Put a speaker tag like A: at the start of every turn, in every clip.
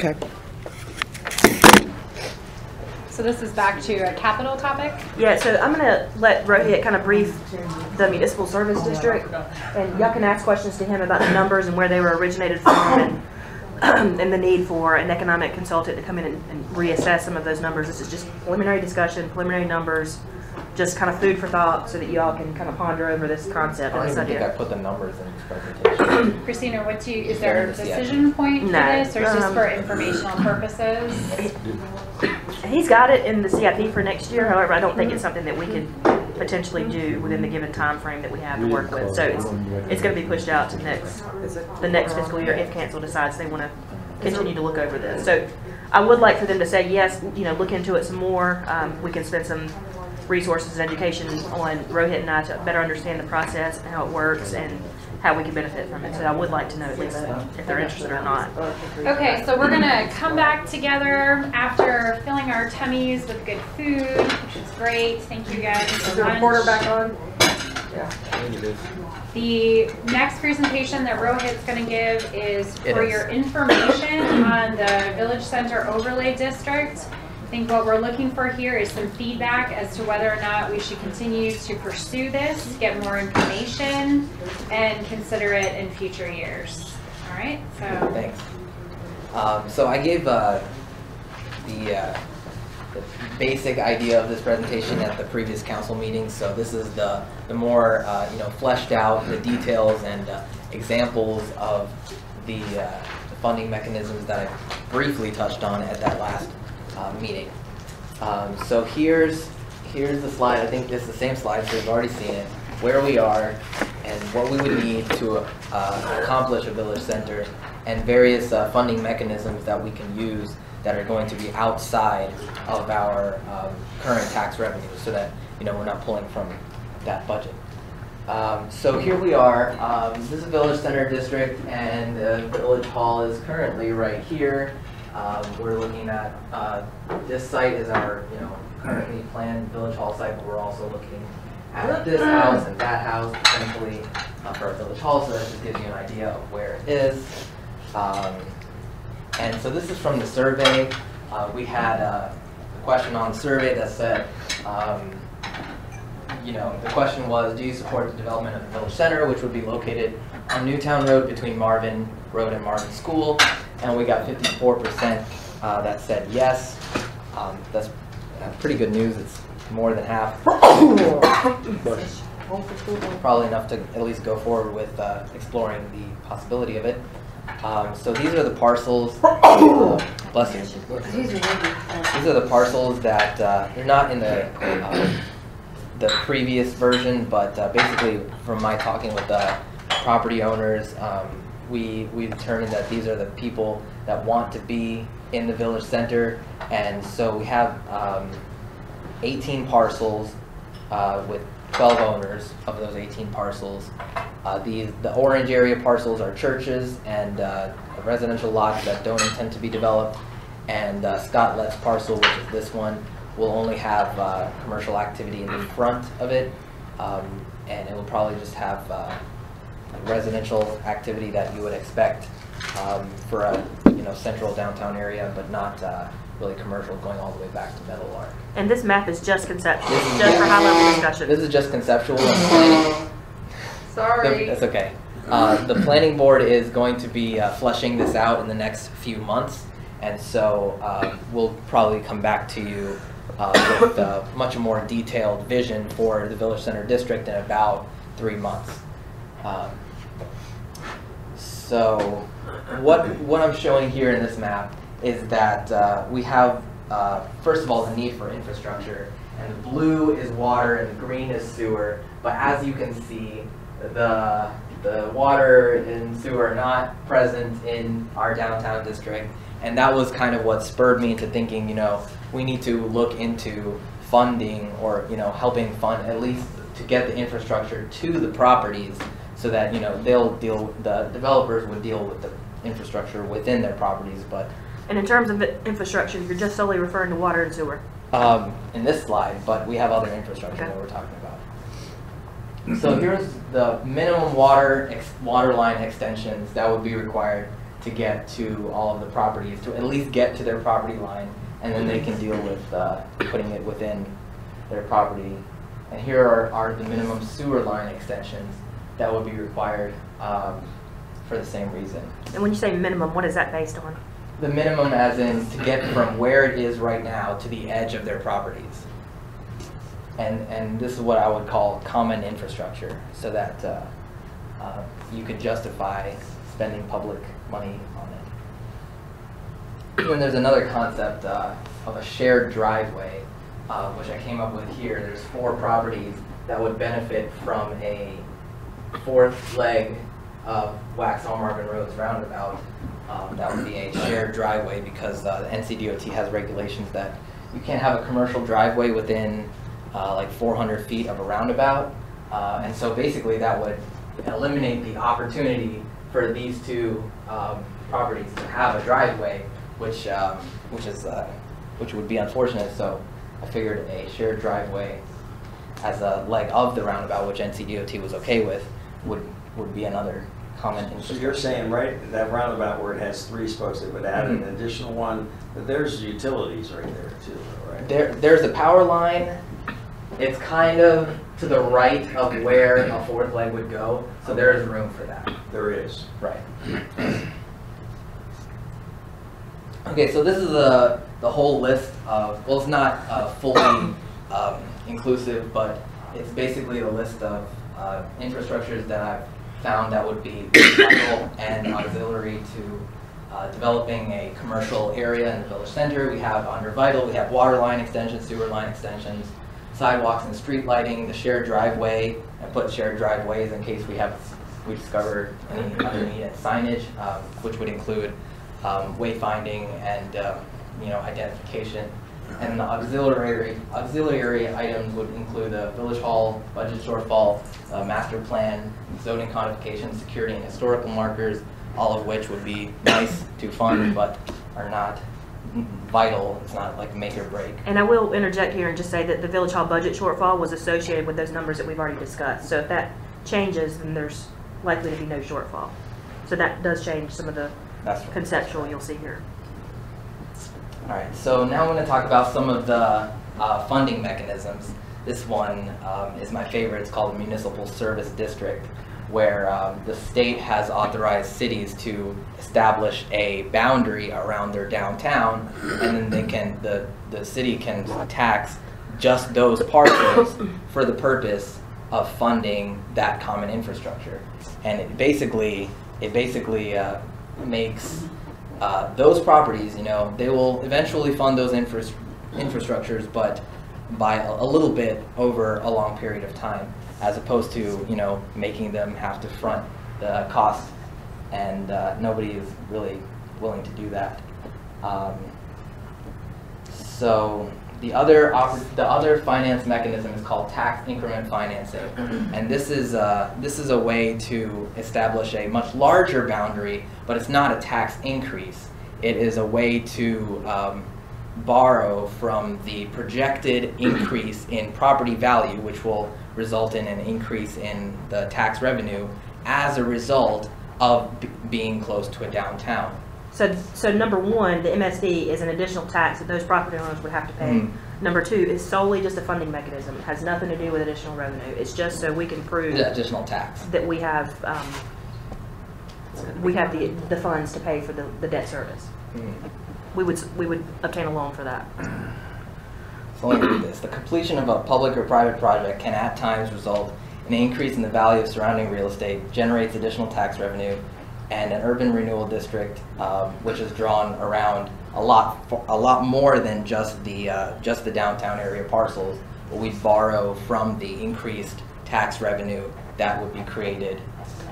A: Okay.
B: So this is back to a capital topic?
C: Yeah, so I'm going to let Rohit kind of brief the municipal service district, and y'all can ask questions to him about the numbers and where they were originated from, and the need for an economic consultant to come in and reassess some of those numbers. This is just preliminary discussion, preliminary numbers, just kind of food for thought so that you all can kind of ponder over this concept.
D: I don't
C: and this
D: even think I
C: idea.
D: put the numbers in this presentation.
B: Christina, is there a decision point for this, or is this for informational purposes?
C: He's got it in the CIP for next year. However, I don't think it's something that we can potentially do within the given time frame that we have to work with. So it's going to be pushed out to the next fiscal year if council decides they want to continue to look over this. So I would like for them to say yes, look into it some more. We can spend some resources and education on Rohit and I to better understand the process and how it works and how we can benefit from it. So I would like to know at least if they're interested or not.
B: Okay, so we're gonna come back together after filling our tummies with good food, which is great. Thank you guys
C: Is
B: so
C: the
B: much.
C: reporter back on? Yeah.
B: The next presentation that Rohit's going to give is for your information on the Village Center Overlay District. I think what we're looking for here is some feedback as to whether or not we should continue to pursue this, get more information, and consider it in future years. All right, so.
D: Thanks. So I gave the basic idea of this presentation at the previous council meeting. So this is the more fleshed out the details and examples of the funding mechanisms that I briefly touched on at that last meeting. So here's the slide. I think this is the same slide, so you've already seen it. Where we are and what we would need to accomplish a village center, and various funding mechanisms that we can use that are going to be outside of our current tax revenues, so that we're not pulling from that budget. So here we are. This is a village center district, and the village hall is currently right here. We're looking at this site is our currently planned village hall site, but we're also looking at this house and that house potentially for a village hall. So that just gives you an idea of where it is. And so this is from the survey. We had a question on the survey that said, the question was, do you support the development of the village center, which would be located on Newtown Road between Marvin Road and Marvin School? And we got 54% that said yes. That's pretty good news. It's more than half. Probably enough to at least go forward with exploring the possibility of it. So these are the parcels. Bless you. These are the parcels that they're not in the previous version, but basically from my talking with the property owners, we determined that these are the people that want to be in the village center, and so we have 18 parcels with 12 owners of those 18 parcels. The orange area parcels are churches and residential lots that don't intend to be developed, and Scott Lett's parcel, which is this one, will only have commercial activity in the front of it, and it will probably just have residential activity that you would expect for a central downtown area, but not really commercial going all the way back to Meadowlark.
C: And this map is just conceptual, just for high-level discussion.
D: This is just conceptual.
B: Sorry.
D: That's okay. The planning board is going to be fleshing this out in the next few months, and so we'll probably come back to you with a much more detailed vision for the Village Center District in about 3 months. So what I'm showing here in this map is that we have, first of all, the need for infrastructure, and the blue is water and the green is sewer, but as you can see, the water and sewer are not present in our downtown district, and that was kind of what spurred me into thinking, we need to look into funding or, helping fund at least to get the infrastructure to the properties, so that, the developers would deal with the infrastructure within their properties. But
C: And in terms of infrastructure, you're just solely referring to water and sewer.
D: in this slide, but we have other infrastructure that we're talking about. So here's the minimum water line extensions that would be required to get to all of the properties, to at least get to their property line, and then they can deal with putting it within their property. And here are the minimum sewer line extensions that would be required for the same reason.
C: And when you say minimum, what is that based on?
D: The minimum as in to get from where it is right now to the edge of their properties. And this is what I would call common infrastructure, so that you could justify spending public money on it. And there's another concept of a shared driveway, which I came up with here. There's 4 properties that would benefit from a 4th leg of Waxhaw Marvin Road's roundabout. That would be a shared driveway because the NCDOT has regulations that you can't have a commercial driveway within like 400 feet of a roundabout. And so basically that would eliminate the opportunity for these 2 properties to have a driveway, which would be unfortunate. So I figured a shared driveway as a leg of the roundabout, which NCDOT was okay with, would be another common infrastructure.
A: So you're saying right that roundabout where it has 3 spokes, they would add an additional one, but there's utilities right there too, right?
D: There's a power line. It's kind of to the right of where a 4th leg would go, so there is room for that.
A: There is.
D: Right. Okay, so this is the whole list of, well, it's not fully inclusive, but it's basically a list of infrastructures that I've found that would be vital and auxiliary to developing a commercial area in the village center. We have under vital, we have water line extensions, sewer line extensions, sidewalks and street lighting, the shared driveway. I put shared driveways in case we discover any other needed signage, which would include wayfinding and identification. And the auxiliary items would include the village hall, budget shortfall, master plan, zoning codification, security and historical markers, all of which would be nice to fund but are not vital. It's not like make or break.
C: And I will interject here and just say that the village hall budget shortfall was associated with those numbers that we've already discussed. So if that changes, then there's likely to be no shortfall. So that does change some of the conceptual you'll see here.
D: All right, so now I'm going to talk about some of the funding mechanisms. This one is my favorite. It's called the Municipal Service District, where the state has authorized cities to establish a boundary around their downtown, and then they can the city can tax just those parcels for the purpose of funding that common infrastructure. And it basically makes those properties, they will eventually fund those infrastructures, but by a little bit over a long period of time, as opposed to, making them have to front the cost, and nobody is really willing to do that. So the other finance mechanism is called tax increment financing, and this is a way to establish a much larger boundary, but it's not a tax increase. It is a way to borrow from the projected increase in property value, which will result in an increase in the tax revenue as a result of being close to a downtown.
C: So number 1, the MSD is an additional tax that those property owners would have to pay. Number 2 is solely just a funding mechanism. It has nothing to do with additional revenue. It's just so we can prove
D: the additional tax
C: that we have the funds to pay for the debt service. We would obtain a loan for that.
D: So let me read this. The completion of a public or private project can at times result in an increase in the value of surrounding real estate, generates additional tax revenue, and an urban renewal district, which is drawn around a lot more than just the downtown area parcels. We borrow from the increased tax revenue that would be created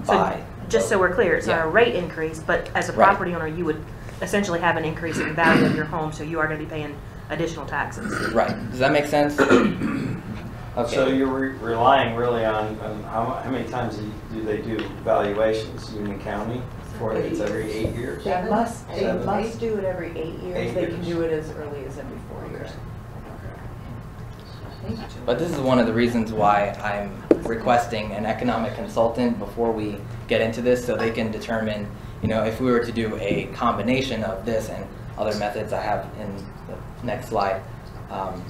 D: by.
C: Just so we're clear, it's not a rate increase, but as a property owner, you would essentially have an increase in the value of your home, so you are going to be paying additional taxes.
D: Right. Does that make sense? Okay.
A: So you're relying really on how many times do they do valuations? Union County? It's every 8 years?
E: They must do it every 8 years.
A: 8
E: They
A: years.
E: can do it as early as every 4 years.
D: But this is one of the reasons why I'm requesting an economic consultant before we get into this, so they can determine if we were to do a combination of this and other methods I have in the next slide,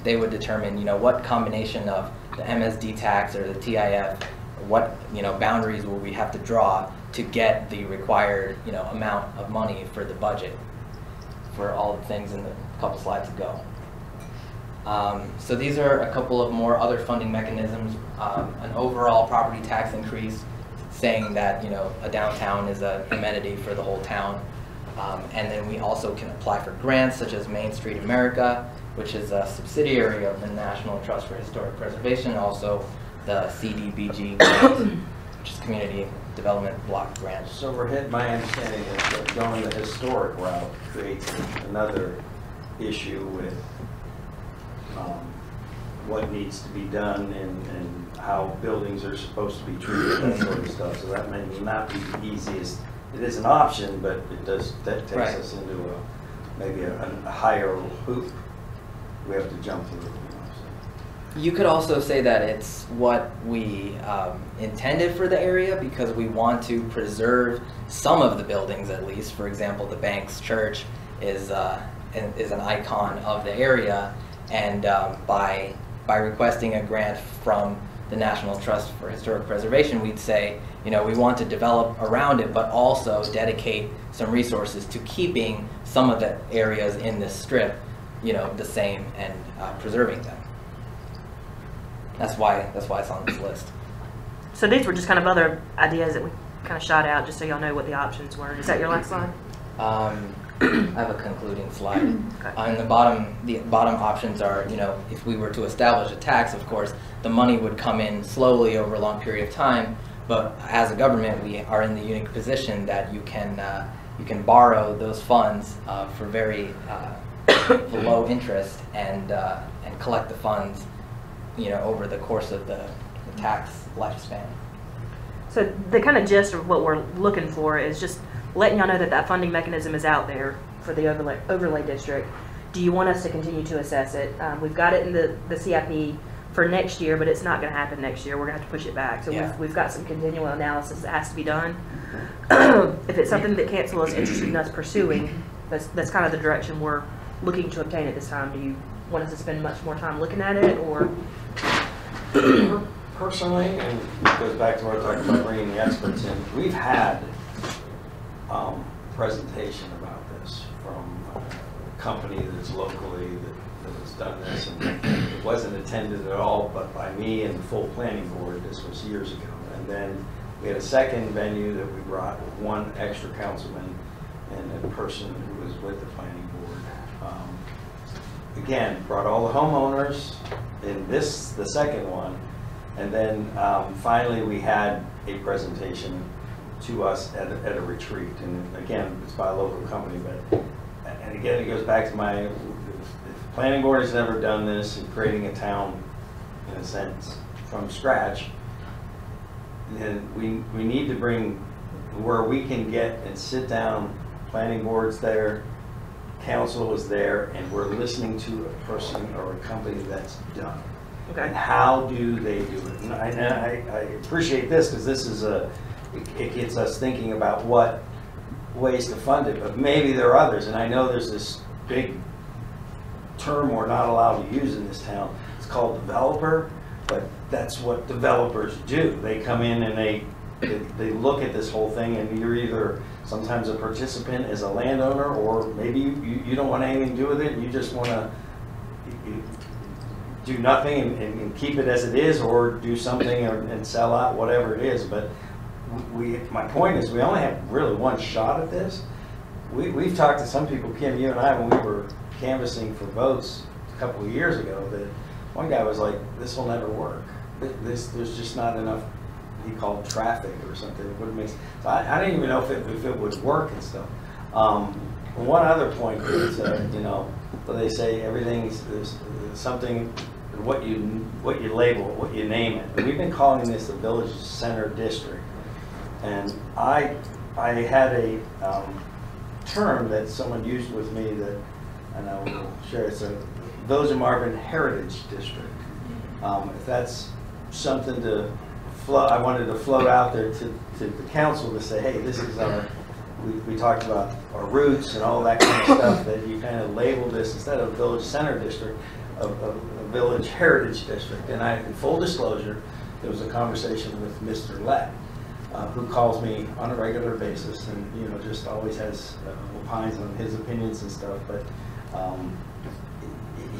D: they would determine, what combination of the MSD tax or the TIF, what, boundaries will we have to draw to get the required, amount of money for the budget for all the things in the couple slides ago. So these are a couple of more other funding mechanisms. An overall property tax increase, saying that a downtown is an amenity for the whole town. And then we also can apply for grants such as Main Street America, which is a subsidiary of the National Trust for Historic Preservation, also the CDBG grant, which is Community Development Block Grant.
A: So my understanding is that going the historic route creates another issue with what needs to be done and how buildings are supposed to be treated, that sort of stuff. So that may not be the easiest. It is an option, but that takes
D: Right.
A: us into maybe a higher hoop we have to jump through.
D: You could also say that it's what we intended for the area, because we want to preserve some of the buildings at least. For example, the Banks Church is an icon of the area, and by requesting a grant from the National Trust for Historic Preservation, we'd say, we want to develop around it, but also dedicate some resources to keeping some of the areas in this strip, the same, and preserving them. That's why it's on this list.
C: So these were just kind of other ideas that we kind of shot out, just so y'all know what the options were. Is that your last slide?
D: I have a concluding slide. On the bottom options are, if we were to establish a tax, of course, the money would come in slowly over a long period of time. But as a government, we are in the unique position that you can borrow those funds for very low interest and collect the funds, over the course of the tax lifespan.
C: So the kind of gist of what we're looking for is just letting y'all know that that funding mechanism is out there for the overlay district. Do you want us to continue to assess it? We've got it in the CIP for next year, but it's not going to happen next year. We're going to have to push it back. So
D: Yeah.
C: we've got some continual analysis that has to be done. If it's something that council is interested in us pursuing, that's kind of the direction we're looking to obtain at this time. Do you want us to spend much more time looking at it, or?
A: Personally, and it goes back to what I talked about bringing the experts in, we've had presentation about this from a company that's locally that has done this, and it wasn't attended at all but by me and the full planning board. This was years ago. And then we had a second venue that we brought one extra councilman and a person who was with the planning board. Again, brought all the homeowners in the second one, and then finally we had a presentation to us at a retreat. And again, it's by a local company, but and again it goes back to if the planning board has never done this in creating a town in a sense from scratch, then we need to bring where we can get and sit down. Planning board's there, council is there, and we're listening to a person or a company that's done.
C: Okay.
A: And how do they do it? And I appreciate this, because this is it gets us thinking about what ways to fund it, but maybe there are others. And I know there's this big term we're not allowed to use in this town. It's called developer, but that's what developers do. They come in and they look at this whole thing, and you're either sometimes a participant as a landowner, or maybe you don't want anything to do with it, and you just want to do nothing and keep it as it is, or do something and sell out, whatever it is. But my point is, we only have really one shot at this. We've talked to some people, Kim, you and I, when we were canvassing for votes a couple of years ago, that one guy was like, this will never work. There's just not enough, he called traffic or something. It wouldn't make sense. So I didn't even know if it would work and stuff. One other point is, so they say there's something, what you label it, what you name it. And we've been calling this the Village Center District. And I had a term that someone used with me that, and I will share, it's a Village of Marvin Heritage District. If that's something I wanted to float out there to the council to say, hey, this is our we talked about our roots and all that kind of stuff, that you kind of labeled this, instead of village center district, a village heritage district. And in full disclosure, there was a conversation with Mr. Lett, who calls me on a regular basis, and just always has opines on his opinions and stuff. But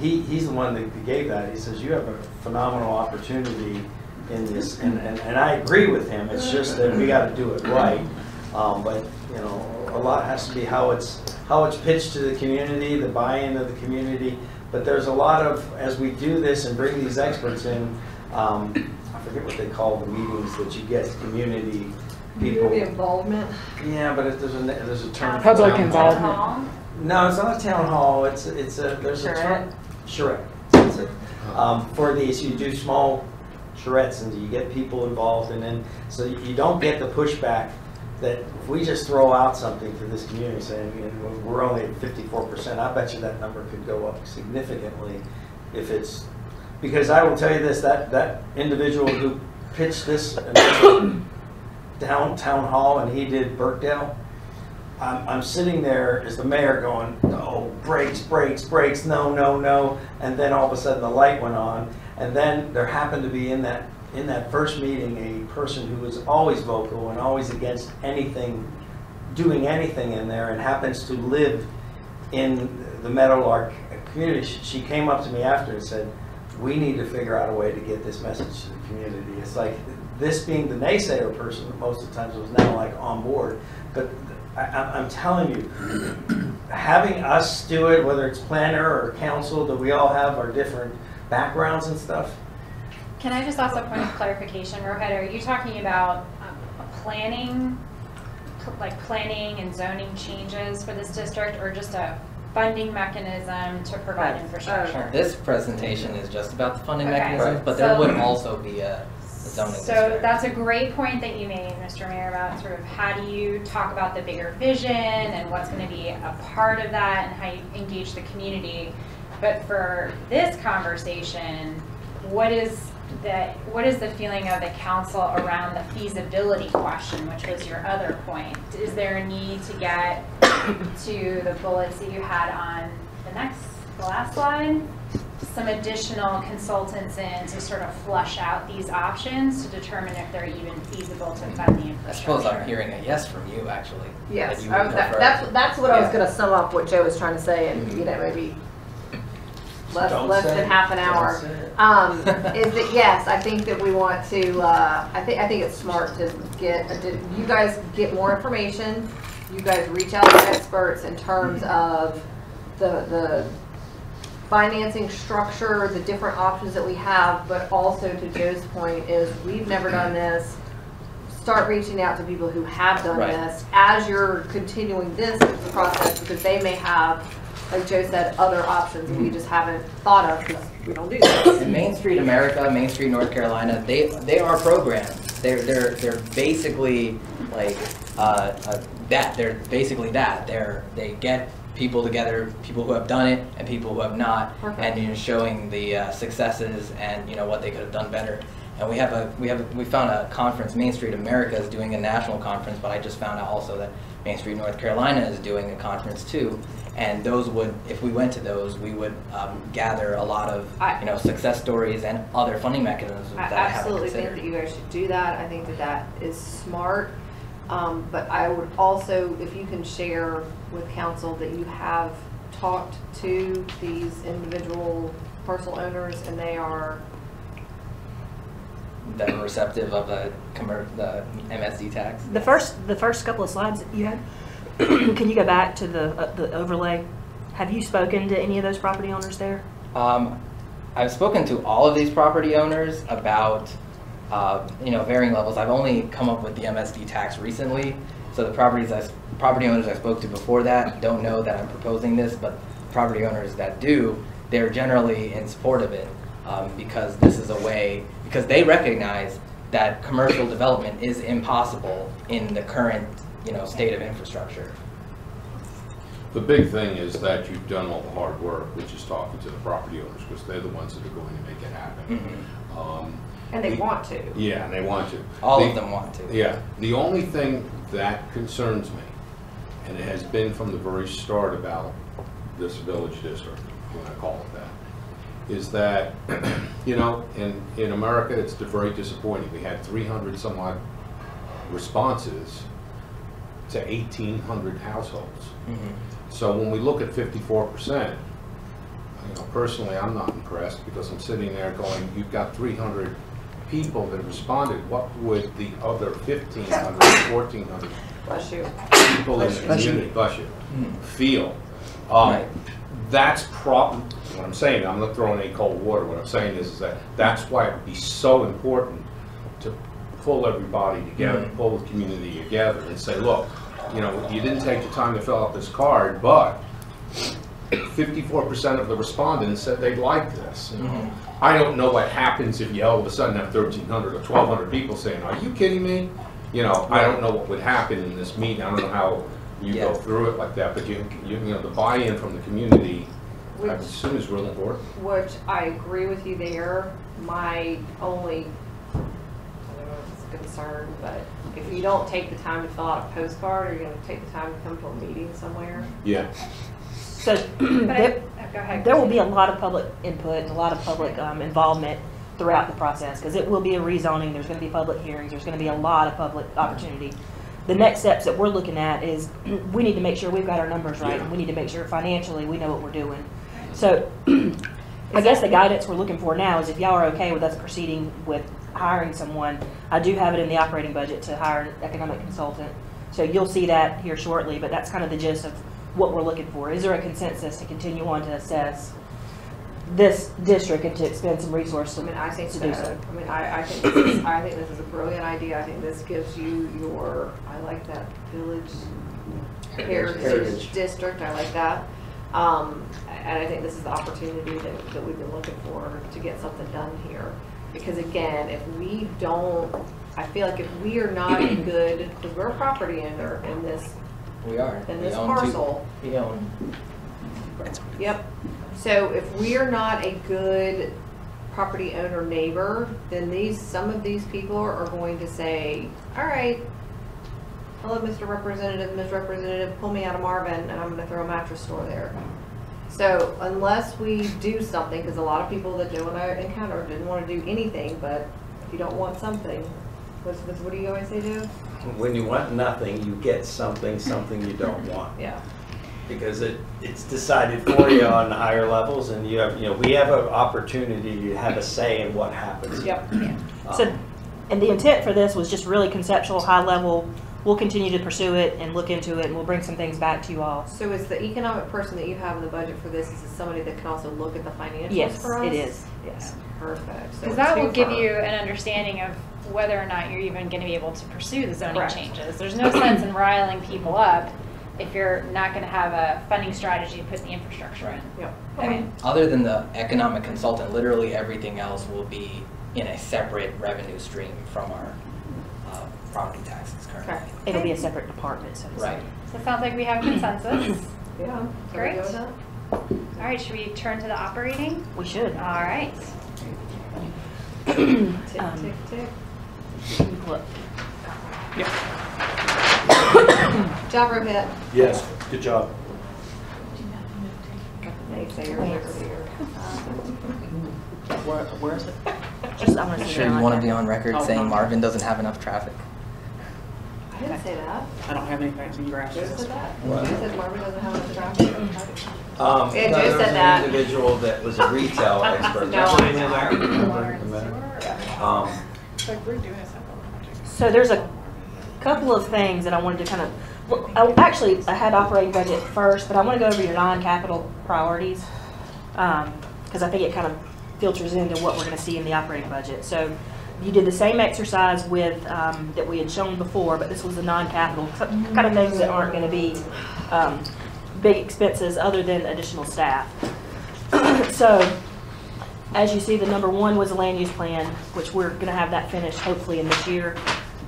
A: he's the one that gave that. He says you have a phenomenal opportunity in this, and I agree with him. It's just that we got to do it right. But a lot has to be how it's pitched to the community, the buy-in of the community. But there's a lot of, as we do this and bring these experts in, I forget what they call the meetings that you get community people.
E: Community involvement.
A: Yeah, but there's a term.
F: Public
A: for
F: involvement.
A: No, it's not a town hall. There's a term. Charrette. That's it. For these, you do small charrettes and you get people involved, and then so you don't get the pushback that if we just throw out something to this community saying we're only at 54%, I bet you that number could go up significantly if it's, because I will tell you this, that individual who pitched this downtown hall, and he did Burkdale, I'm sitting there as the mayor going, oh, brakes, brakes, brakes, no, no, no, and then all of a sudden the light went on, and then there happened to be in that first meeting a person who was always vocal and always against anything, doing anything in there, and happens to live in the Meadowlark community. She came up to me after and said, we need to figure out a way to get this message to the community. It's like this being the naysayer person most of the times was now like on board, but I'm telling you, having us do it, whether it's planner or council, that we all have our different backgrounds and stuff.
B: Can I just ask a point of clarification, Rohit? Are you talking about planning and zoning changes for this district, or just a funding mechanism to provide infrastructure?
D: This presentation is just about the funding
B: Okay.
D: mechanisms, but there would also be a zoning
B: So
D: district.
B: that's a great point that you made, Mr. Mayor, about sort of how do you talk about the bigger vision and what's going to be a part of that and how you engage the community. But for this conversation, what is the feeling of the council around the feasibility question, which was your other point? Is there a need to get to the bullets that you had on the last slide? Some additional consultants in to sort of flush out these options to determine if they're even feasible to fund the infrastructure.
D: I suppose I'm hearing a yes from you, actually.
E: Yes,
D: that you would prefer.
E: that's what I was
D: Yeah.
E: going to sum up what Joe was trying to say, and maybe less
A: say
E: than
A: it.
E: half an
A: Don't
E: hour.
A: say it.
E: Is that yes? I think that we want to. I think it's smart to you guys get more information. You guys reach out to experts in terms of the financing structure, the different options that we have, but also to Joe's point is we've never done this. Start reaching out to people who have done
D: Right.
E: this as you're continuing this process, because they may have, like Joe said, other options we just haven't thought of because we don't do this.
D: In Main Street America, Main Street North Carolina, they are programs. They're basically like that. They're basically that. They get people together, people who have done it and people who have not,
E: Perfect.
D: and showing the successes and what they could have done better. And we found a conference. Main Street America is doing a national conference, but I just found out also that Main Street North Carolina is doing a conference too. And those would, if we went to those, we would gather a lot of success stories and other funding mechanisms
E: I
D: that I haven't
E: absolutely think
D: considered.
E: that you guys should do that. I think that is smart. But I would also, if you can share with council that you have talked to these individual parcel owners and they are
D: That are receptive of the MSD tax.
C: The first couple of slides that you had, can you go back to the overlay? Have you spoken to any of those property owners there?
D: I've spoken to all of these property owners about varying levels. I've only come up with the MSD tax recently, so the property owners I spoke to before that don't know that I'm proposing this, but property owners that do, they're generally in support of it because this is a way, because they recognize that commercial development is impossible in the current state of infrastructure.
G: The big thing is that you've done all the hard work, which is talking to the property owners, because they're the ones that are going to make it happen.
D: Mm-hmm.
E: and they want to.
G: Yeah, and they want to.
D: All of them want to.
G: Yeah. The only thing that concerns me and it has been from the very start about this village district, if you want to call it that, is that, you know, in America, it's very disappointing. We had 300 some odd responses to 1,800 households. So when we look at 54%, you know, personally, I'm not impressed, because I'm sitting there going, you've got 300 people that responded. What would the other 1,500, 1,400
E: Bless you.
G: people in the community, bless you, feel?
D: Right.
G: That's what I'm saying. I'm not throwing any cold water. What I'm saying is that that's why it would be so important to pull everybody together, pull the community together, and say, look, you know, you didn't take the time to fill out this card, but 54% of the respondents said they'd like this. You know? I don't know what happens if you all of a sudden have 1,300 or 1,200 people saying, "Are you kidding me?" You know, I don't know what would happen in this meeting. I don't know how you go through it like that, but you know, the buy-in from the community, I would assume, is real important.
E: Which I agree with you there. My only, I don't know if it's a concern, but if you don't take the time to fill out a postcard, are you going to take the time to come to a meeting somewhere?
G: Yeah.
C: So
B: But go ahead.
C: there will be a lot of public input and a lot of public involvement throughout the process, because it will be a rezoning. There's going to be public hearings. There's going to be a lot of public opportunity. The next steps that we're looking at is we need to make sure we've got our numbers right,
G: Yeah.
C: and we need to make sure financially we know what we're doing. So I guess the guidance we're looking for now is if y'all are okay with us proceeding with hiring someone, I do have it in the operating budget to hire an economic consultant. So you'll see that here shortly, but that's kind of the gist of what we're looking for. Is there a consensus to continue on to assess this district and to expend some resources
E: I mean, I think
C: to
E: so.
C: do so?
E: I mean, I think this is a brilliant idea. I think this gives you your, I like that, village heritage district. I like that. And I think this is the opportunity that we've been looking for to get something done here. Because again, if we don't, I feel like if we are not a good, because we're a property owner in this
D: We are.
E: in
D: We
E: this
D: own
E: parcel.
D: We own.
E: Yep. So if we are not a good property owner neighbor, then some of these people are going to say, all right, hello, Mr. Representative, Ms. Representative, pull me out of Marvin and I'm going to throw a mattress store there. So unless we do something, because a lot of people that Joe and I encountered didn't want to do anything, but if you don't want something, what do you always say, Joe?
A: When you want nothing, you get something you don't want.
E: Yeah.
A: Because it's decided for you on higher levels, and we have an opportunity to have a say in what happens.
E: Yep.
C: So, and the intent for this was just really conceptual, high level. We'll continue to pursue it and look into it, and we'll bring some things back to you all.
E: So is the economic person that you have in the budget for this, is somebody that can also look at the financials
C: Yes,
E: for us?
C: it is. Yes.
E: Perfect. So
B: Because that will give
E: twofer.
B: you an understanding of whether or not you're even going to be able to pursue the zoning
E: Correct.
B: changes. There's no sense in riling people up if you're not going to have a funding strategy to put the infrastructure in.
E: Yep.
B: I mean,
D: Other than the economic consultant, literally everything else will be in a separate revenue stream from our property taxes currently.
E: Okay.
C: It'll be a separate department, so to say.
D: Right.
B: so it sounds like we have consensus.
E: Yeah. Can we
B: Great.
E: go with that?
B: All right, should we turn to the operating?
C: We should.
B: All right.
E: Tick,
C: Um,
E: tick, tick.
C: Look,
E: Job, Rohit.
A: Yes, good job.
E: Naysayers over here.
C: where is it? Just, I want to see
D: Sure,
C: that
D: you
C: like
D: want to
C: that.
D: be on record
F: Oh,
D: saying
F: no.
D: Marvin doesn't have enough traffic?
E: I didn't say that.
F: I don't have any fancy
E: Joe
F: grasses.
E: said that.
A: What?
E: Joe said Marvin doesn't have enough traffic. Yeah, Joe
A: there was
E: said
A: an
E: that.
A: individual that was a retail expert.
E: No, I know.
B: It's like we're doing a simple project.
C: So there's a couple of things that I wanted to kind of, well, actually, I had operating budget first, but I want to go over your non-capital priorities, because I think it kind of filters into what we're going to see in the operating budget. So you did the same exercise with, that we had shown before, but this was the non-capital, kind of things that aren't going to be big expenses other than additional staff. So, as you see, the number one was a land use plan, which we're going to have that finished hopefully in this year.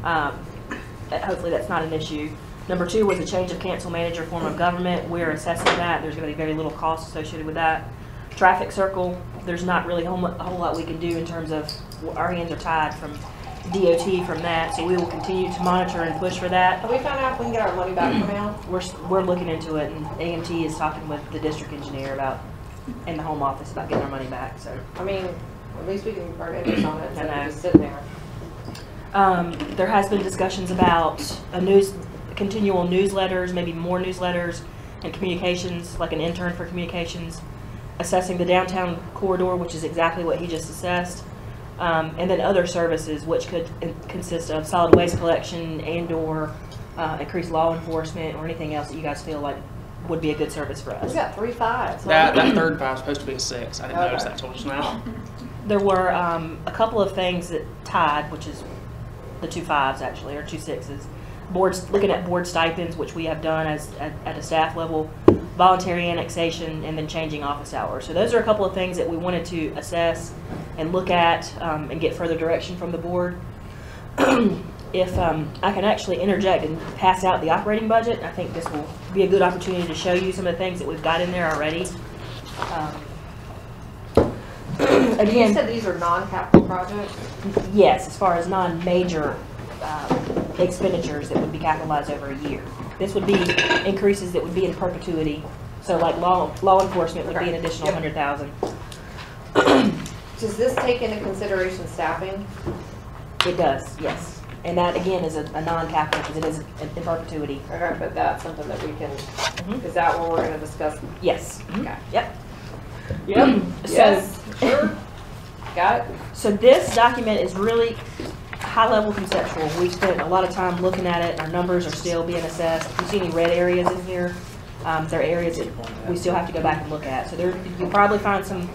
C: Hopefully that's not an issue. Number two was a change of council manager form of government. We're assessing that. There's going to be very little cost associated with that. Traffic circle, there's not really a whole lot we can do in terms of our hands are tied from DOT from that, so we will continue to monitor and push for that.
E: Have we found out if we can get our money back from now?
C: We're looking into it, and AMT is talking with the district engineer about, in the home office, about getting our money back, so.
E: I mean, at least we can earn interest on it instead
C: I know.
E: of just sitting there.
C: There has been discussions about continual newsletters, maybe more newsletters and communications, like an intern for communications, assessing the downtown corridor, which is exactly what he just assessed, and then other services, which could consist of solid waste collection and/or increased law enforcement or anything else that you guys feel like would be a good service for
E: We
C: us.
E: got 3 5s.
F: That third five is supposed to be a 6. I didn't notice that till just now.
C: There were a couple of things that tied, which is the 2 5s actually, or 2 6s. Boards, looking at board stipends, which we have done at a staff level, voluntary annexation, and then changing office hours. So those are a couple of things that we wanted to assess and look at and get further direction from the board. If I can actually interject and pass out the operating budget, I think this will be a good opportunity to show you some of the things that we've got in there already.
E: You
C: Again,
E: said these are non-capital projects?
C: yes, as far as non-major expenditures that would be capitalized over a year. This would be increases that would be in perpetuity. So like law enforcement would be an additional
E: Yep.
C: 100,000.
E: Does this take into consideration staffing?
C: It does, yes. And that again is a non-capital because it is in perpetuity.
E: Okay, but that's something that we can,
C: Mhm.
E: is that what we're gonna discuss?
C: Yes.
E: Okay.
C: Yep.
E: Yep.
C: So,
E: Yes, sure. Got it?
C: so this document is really high-level conceptual. We've spent a lot of time looking at it. Our numbers are still being assessed. If you see any red areas in here, there are areas that we still have to go back and look at. So there, you'll probably find some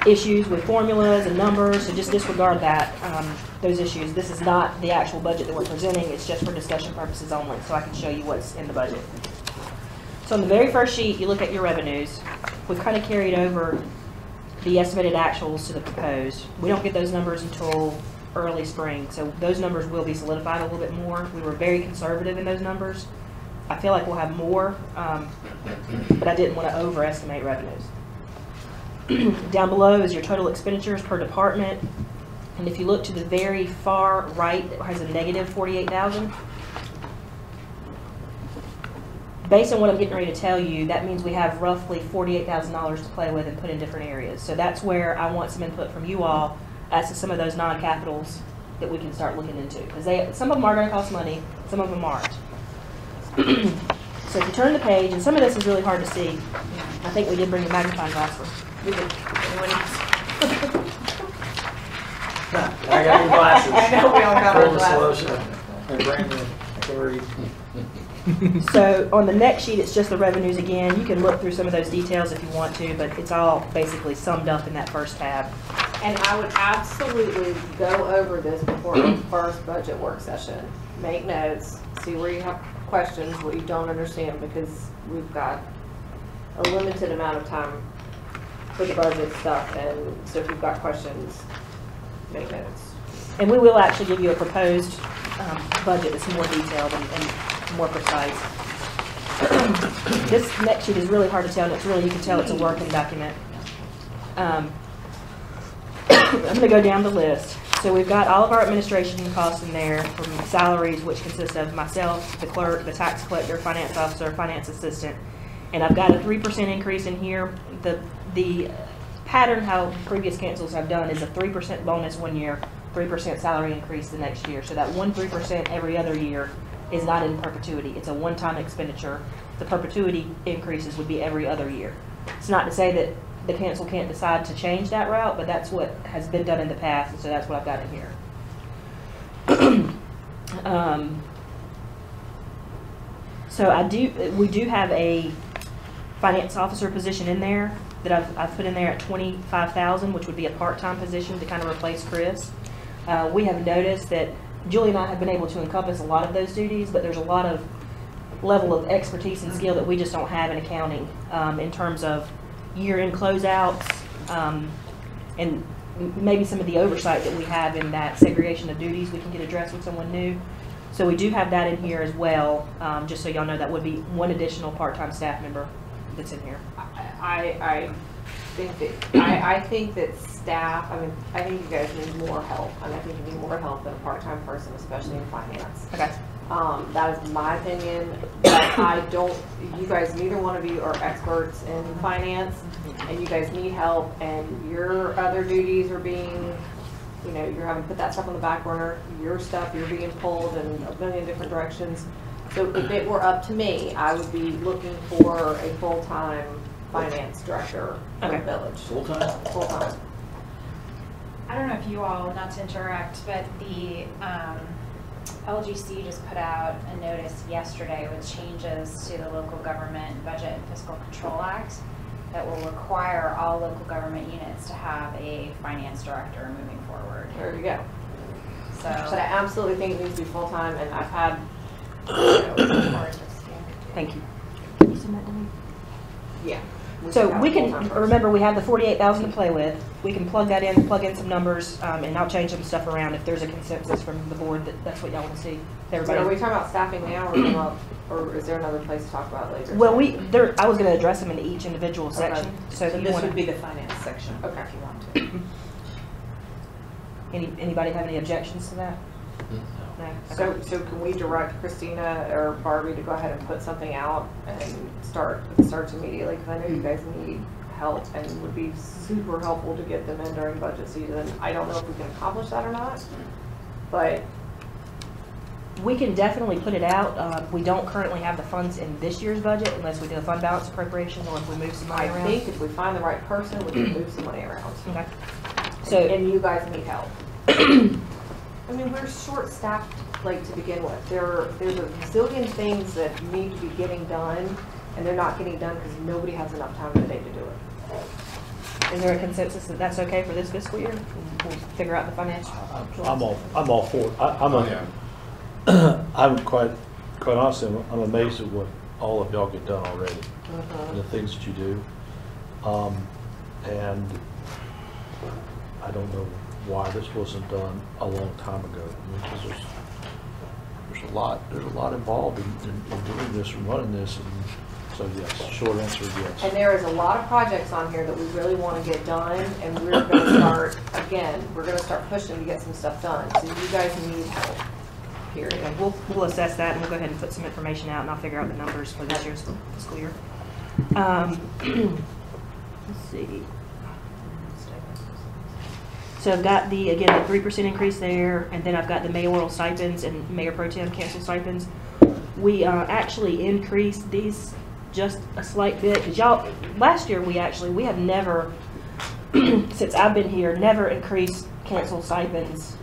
C: issues with formulas and numbers, so just disregard that, those issues. This is not the actual budget that we're presenting. It's just for discussion purposes only, so I can show you what's in the budget. So on the very first sheet, you look at your revenues. We've kind of carried over the estimated actuals to the proposed. We don't get those numbers until early spring, so those numbers will be solidified a little bit more. We were very conservative in those numbers. I feel like we'll have more, but I didn't want to overestimate revenues. Down below is your total expenditures per department, and if you look to the very far right, it has a negative 48,000. Based on what I'm getting ready to tell you, that means we have roughly $48,000 to play with and put in different areas. So that's where I want some input from you all as to some of those non-capitals that we can start looking into. Because some of them are going to cost money, some of them aren't. So if you turn the page, and some of this is really hard to see. I think we did bring a magnifying glass for. We did. Anyone
A: I got your glasses.
E: I know we all got our
A: Full
E: glasses.
A: disclosure. And Brandon, I can read.
C: So on the next sheet, it's just the revenues again. You can look through some of those details if you want to, but it's all basically summed up in that first tab.
E: And I would absolutely go over this before the first budget work session. Make notes, see where you have questions, what you don't understand, because we've got a limited amount of time for the budget stuff, and so if you've got questions, make notes.
C: And we will actually give you a proposed budget that's more detailed and more precise. This next sheet is really hard to tell, and it's really, you can tell it's a working document. I'm going to go down the list. So we've got all of our administration costs in there from salaries, which consist of myself, the clerk, the tax collector, finance officer, finance assistant. And I've got a 3% increase in here. The pattern how previous councils have done is a 3% bonus one year, 3% salary increase the next year. So that 3% every other year is not in perpetuity. It's a one-time expenditure. The perpetuity increases would be every other year. It's not to say that the council can't decide to change that route, but that's what has been done in the past, and so that's what I've got in here. So we do have a finance officer position in there that I've put in there at $25,000, which would be a part-time position to kind of replace Chris. We have noticed that Julie and I have been able to encompass a lot of those duties, but there's a lot of level of expertise and skill that we just don't have in accounting in terms of year-end closeouts and maybe some of the oversight that we have in that segregation of duties we can get addressed with someone new. So we do have that in here as well, just so y'all know that would be one additional part-time staff member that's in here.
E: I think that staff, I mean, I think you guys need more help. And I think you need more help than a part-time person, especially in finance.
C: Okay.
E: That is my opinion, but I don't, you guys, neither one of you are experts in finance, and you guys need help, and your other duties are being, you know, you're having to put that stuff on the back burner, your stuff, you're being pulled in a million different directions. So if it were up to me, I would be looking for a full-time finance director for the village.
H: Full-time?
E: Full-time.
B: I don't know if you all, not to interrupt, but the LGC just put out a notice yesterday with changes to the Local Government Budget and Fiscal Control Act that will require all local government units to have a finance director moving forward.
E: There you go.
B: So,
E: But I absolutely think it needs to be full-time, and I've had, you know,
C: Thank you. Can you send that to me?
E: yeah.
C: So
E: should have
C: we
E: a
C: can,
E: full-time person.
C: remember, we have the 48,000 to play with. We can plug that in, plug in some numbers, and I'll change some stuff around if there's a consensus from the board that that's what y'all want to see.
E: So are we
C: Everybody.
E: talking about staffing now, or is there another place to talk about later?
C: Well, I was going to address them in each individual section. So if you
I: This
C: want
I: would be the finance section,
E: Okay.
I: if you want to.
C: anybody have any objections to that? No? Okay.
E: So can we direct Christina or Barbie to go ahead and put something out and start immediately? Because I know you guys need help and would be super helpful to get them in during budget season. I don't know if we can accomplish that or not, but
C: We can definitely put it out. We don't currently have the funds in this year's budget unless we do a fund balance appropriation or if we move some money
E: I
C: around.
E: think if we find the right person, we can move some money around.
C: Okay. So,
E: And you guys need help. I mean, we're short-staffed, like, to begin with. There's a zillion things that need to be getting done, and they're not getting done because nobody has enough time in the day to do it.
C: is there a consensus that that's okay for this fiscal year? We'll figure out the financial.
H: I'm all for it.
G: Yeah.
H: I'm quite honestly, I'm amazed at what all of y'all get done already, and the things that you do. And I don't know why this wasn't done a long time ago. Because there's a lot involved in doing this and running this. And so yes, short answer is yes.
E: And there is a lot of projects on here that we really want to get done, and we're going to start, again, we're going to start pushing to get some stuff done. So you guys need help, period.
C: Okay, we'll assess that and we'll go ahead and put some information out and I'll figure out the numbers for this year's fiscal year. Let's see. So I've got the 3% increase there, and then I've got the mayoral stipends and mayor pro tem canceled stipends. We actually increased these just a slight bit, because last year we have never, since I've been here, never increased canceled stipends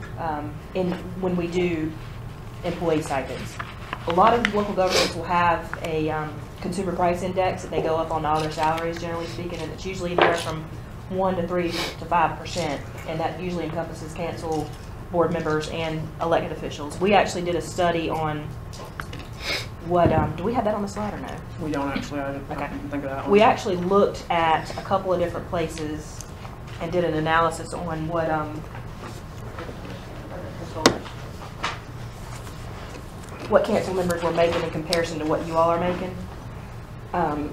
C: when we do employee stipends. A lot of local governments will have a consumer price index that they go up on all their salaries, generally speaking, and it's usually anywhere from 1 to 3 to 5%, and that usually encompasses council, board members, and elected officials. We actually did a study on what, do we have that on the slide or no?
F: We don't actually, I didn't think of that one.
C: We actually looked at a couple of different places and did an analysis on what council members were making in comparison to what you all are making.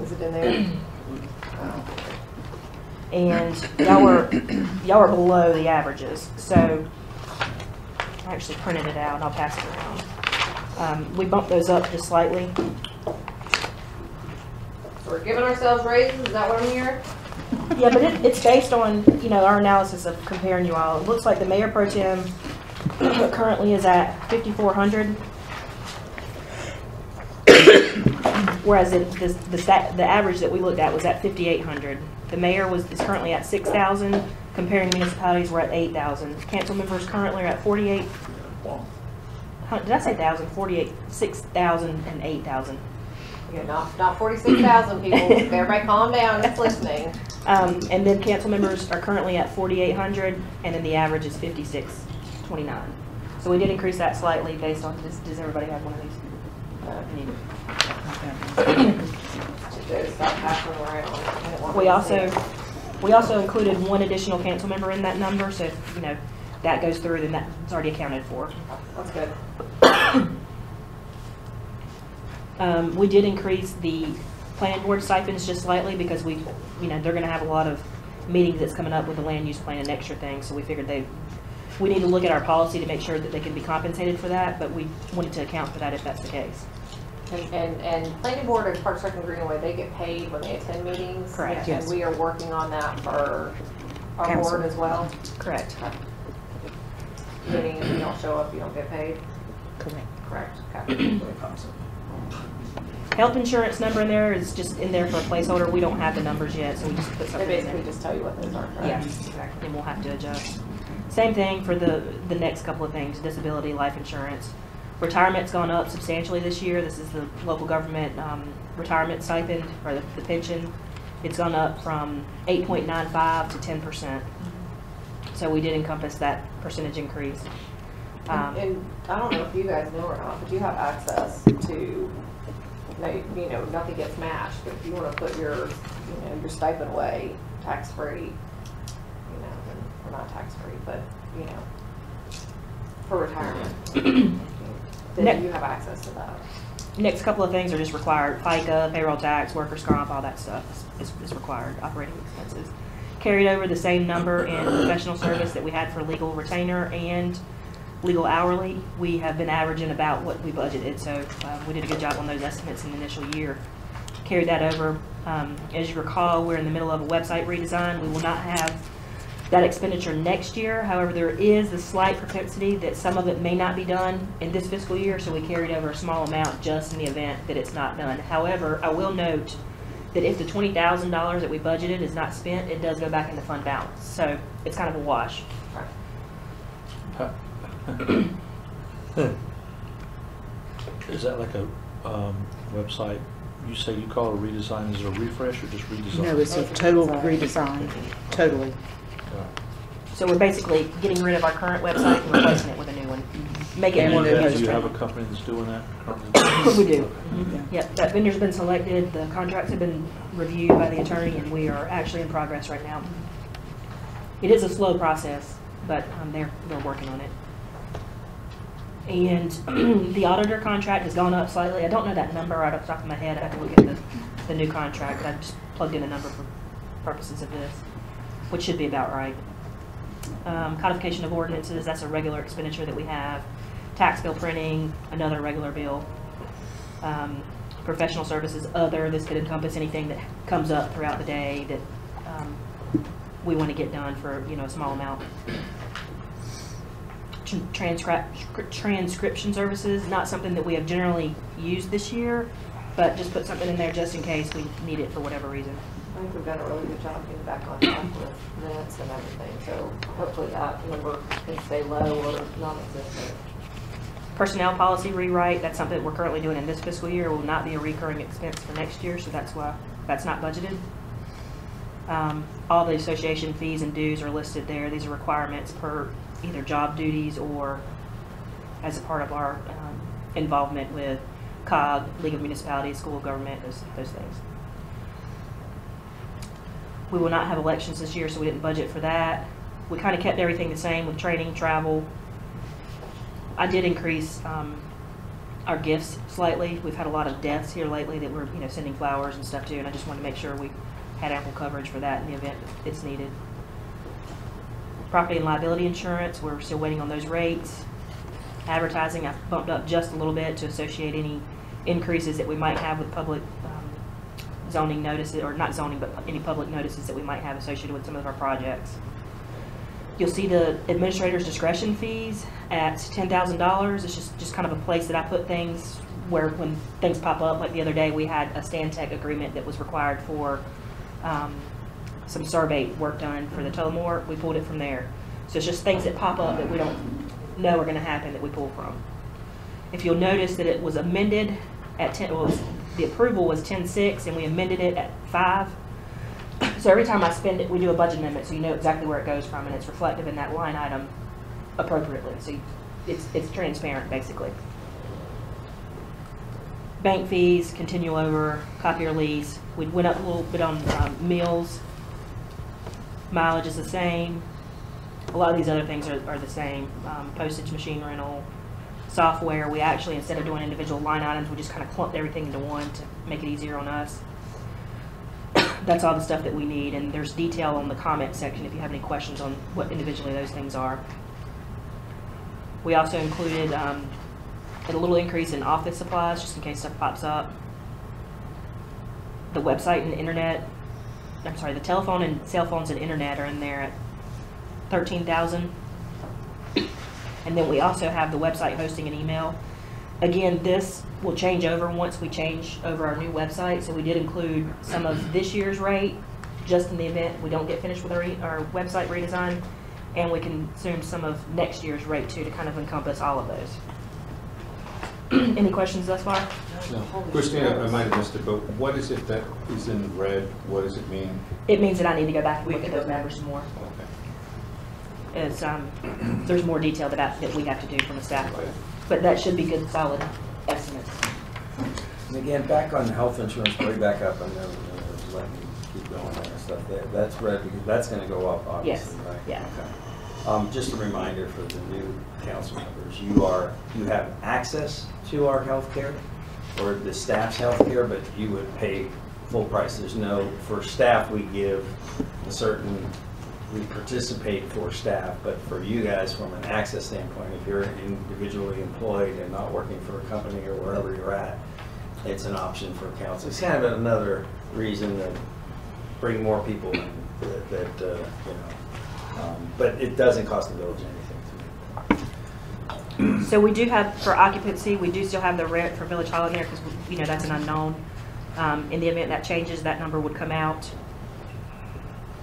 E: Is it in there?
C: And y'all were below the averages. So I actually printed it out and I'll pass it around. We bumped those up just slightly.
E: So we're giving ourselves raises, is that what I'm hearing?
C: Yeah, but it's based on, our analysis of comparing you all. It looks like the mayor pro tem currently is at 5,400. Whereas the average that we looked at was at 5,800. The mayor is currently at 6,000. Comparing municipalities, we're at 8,000. Council members currently are at 48. Did I say 1,000? 48, 6,000 and 8,000.
E: Okay, not 46,000 people. Everybody calm down, it's listening.
C: And then council members are currently at 4,800, and then the average is 5,629. So we did increase that slightly based on this. Does everybody have one of these?
E: Stop passing around. I didn't want
C: We
E: to see it.
C: also included one additional council member in that number, so if, that goes through, then that's already accounted for.
E: That's good.
C: We did increase the planning board stipends just slightly because they're going to have a lot of meetings that's coming up with the land use plan and extra things, so we figured we need to look at our policy to make sure that they can be compensated for that, but we wanted to account for that if that's the case.
E: And planning board and Parks Rec and Greenway, they get paid when they attend meetings.
C: Correct,
E: And
C: yes.
E: we are working on that for our
C: Council.
E: board as well.
C: Correct.
E: Meaning if you don't show up, you don't get paid.
C: Correct.
E: Correct, okay.
C: Health insurance number in there is just in there for a placeholder. We don't have the numbers yet, so we just put
E: They
C: something in
E: basically
C: there.
E: just tell you what those are, correct?
C: Yeah, exactly, and we'll have to adjust. Same thing for the next couple of things, disability, life insurance. Retirement's gone up substantially this year. This is the local government retirement stipend, or the pension. It's gone up from 8.95 to 10%. So we did encompass that percentage increase.
E: And I don't know if you guys know or not, but you have access to, nothing gets matched, but if you want to put your stipend away tax-free, or not tax-free, but, for retirement, then you have access to that.
C: Next couple of things are just required. FICA, payroll tax, workers' comp, all that stuff is required, operating expenses. Carried over the same number in professional service that we had for legal retainer and legal hourly. We have been averaging about what we budgeted, so we did a good job on those estimates in the initial year. Carried that over. As you recall, we're in the middle of a website redesign. We will not have that expenditure next year. However, there is a slight propensity that some of it may not be done in this fiscal year, so we carried over a small amount just in the event that it's not done. However, I will note that if the $20,000 that we budgeted is not spent, it does go back into fund balance. So it's kind of a wash.
H: Is that like a website, you say you call it a redesign, is it a refresh or just redesign?
I: No, it's a total redesign, totally.
C: So we're basically getting rid of our current website and replacing it with a new one. Make it more
H: Do you
C: user
H: have a
C: friendly.
H: company that's doing that currently?
C: We do. Yep, that vendor's been selected, the contracts have been reviewed by the attorney, and we are actually in progress right now. It is a slow process, but they're working on it. And the auditor contract has gone up slightly. I don't know that number right off the top of my head. I have to look at the new contract. I just plugged in a number for purposes of this, which should be about right. Codification of ordinances, that's a regular expenditure that we have. Tax bill printing, another regular bill. Professional services, other, this could encompass anything that comes up throughout the day that we want to get done for a small amount. Transcription services, not something that we have generally used this year, but just put something in there just in case we need it for whatever reason.
E: I think we've done a really good job getting back on track with minutes and everything, so hopefully that number can stay low or non-existent.
C: Personnel policy rewrite, that's something we're currently doing in this fiscal year, will not be a recurring expense for next year, so that's why that's not budgeted. All the association fees and dues are listed there. These are requirements per either job duties or as a part of our involvement with COG, League of Municipalities, School of Government, those things. We will not have elections this year, so we didn't budget for that. We kind of kept everything the same with training, travel. I did increase our gifts slightly. We've had a lot of deaths here lately that we're sending flowers and stuff to, and I just wanted to make sure we had ample coverage for that in the event it's needed. Property and liability insurance, we're still waiting on those rates. Advertising, I've bumped up just a little bit to associate any increases that we might have with public zoning notices, or not zoning, but any public notices that we might have associated with some of our projects. You'll see the administrator's discretion fees at $10,000. It's just kind of a place that I put things where when things pop up, like the other day we had a Stantec agreement that was required for some survey work done for the Tullamore. We pulled it from there. So it's just things that pop up that we don't know are going to happen that we pull from. If you'll notice that it was amended at 10, well, the approval was 10.6 and we amended it at 5. So every time I spend it, we do a budget amendment so you know exactly where it goes from, and it's reflective in that line item appropriately. So it's transparent basically. Bank fees continue over, copier lease. We went up a little bit on meals. Mileage is the same. A lot of these other things are the same. Postage machine rental, software. We actually, instead of doing individual line items, we just kind of clumped everything into one to make it easier on us. that's all the stuff that we need, and there's detail on the comment section if you have any questions on what individually those things are. We also included a little increase in office supplies, just in case stuff pops up. The website and internet, I'm sorry, the telephone and cell phones and internet are in there at $13,000. And then we also have the website hosting and email. Again, this will change over once we change over our new website. So we did include some of this year's rate, just in the event we don't get finished with our website redesign. And we can assume some of next year's rate too, to kind of encompass all of those. Any questions thus far?
G: No. Christina, I might have missed it, but what is it that is in red? What does it mean?
C: It means that I need to go back and look at those numbers some more.
G: Okay.
C: It's, there's more detail that we have to do from a staff, but that should be good, solid estimates.
A: And again, back on health insurance, way back up, I know, let me keep going there and stuff. That's red because that's gonna go up, obviously,
C: Yes.
A: right?
C: Yeah.
A: Okay. Just a reminder for the new council members, you have access to our health care or the staff's health care, but you would pay full price. There's no, for staff, we give a certain, we participate for staff, but for you guys, from an access standpoint, if you're individually employed and not working for a company or wherever you're at, it's an option for council. It's kind of another reason to bring more people in that you know, but it doesn't cost the village anything.
C: So we do have, for occupancy, we do still have the rent for Village Hall in there because, you know, that's an unknown. In the event that changes, that number would come out.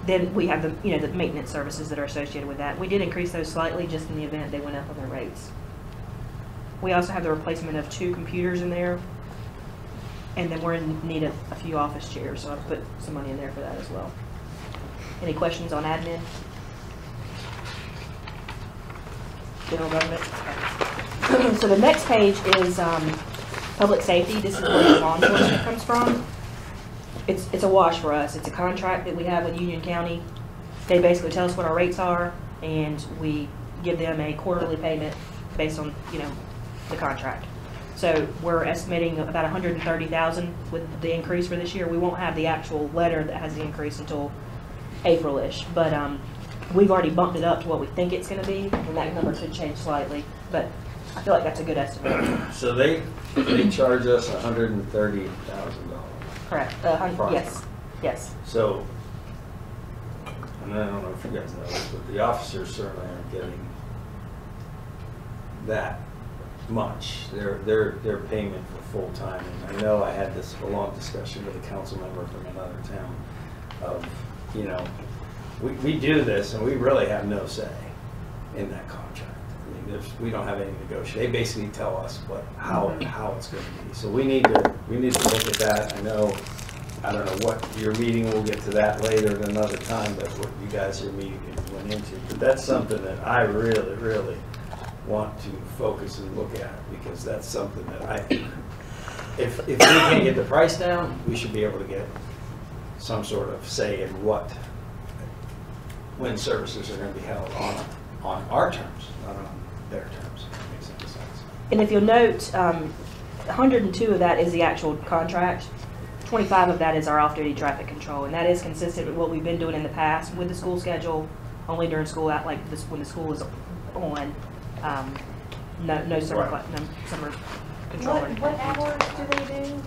C: Then we have the, you know, the maintenance services that are associated with that. We did increase those slightly just in the event they went up on their rates. We also have the replacement of 2 computers in there. And then we're in need of a few office chairs, so I've put some money in there for that as well. Any questions on admin? General government? Okay. So the next page is public safety. This is where the law enforcement comes from. It's a wash for us. It's a contract that we have with Union County. They basically tell us what our rates are, and we give them a quarterly payment based on, you know, the contract. So we're estimating about $130,000 with the increase for this year. We won't have the actual letter that has the increase until April-ish, but we've already bumped it up to what we think it's going to be, and that number could change slightly, but I feel like that's a good estimate.
A: So they charge us $130,000.
C: Correct. Yes. Yes.
A: So, and I don't know if you guys know this, but the officers certainly aren't getting that much. Their payment for full time. And I know I had this a long discussion with a council member from another town of, you know, we do this and we really have no say in that contract. I mean, we don't have any negotiation. They basically tell us how it's going to be. So we need to look at that. I don't know what your meeting, we'll get to that later at another time, but what you guys are meeting went into. But that's something that I really want to focus and look at, because that's something that I think if we can't get the price down, we should be able to get some sort of say in when services are going to be held on our terms, not on their terms. If that makes any sense.
C: And if you'll note, 102 of that is the actual contract. 25 of that is our off-duty traffic control, and that is consistent with what we've been doing in the past with the school schedule. Only during school, like this, when the school is on, no summer,
A: Right.
C: no summer control.
E: What hours do they do?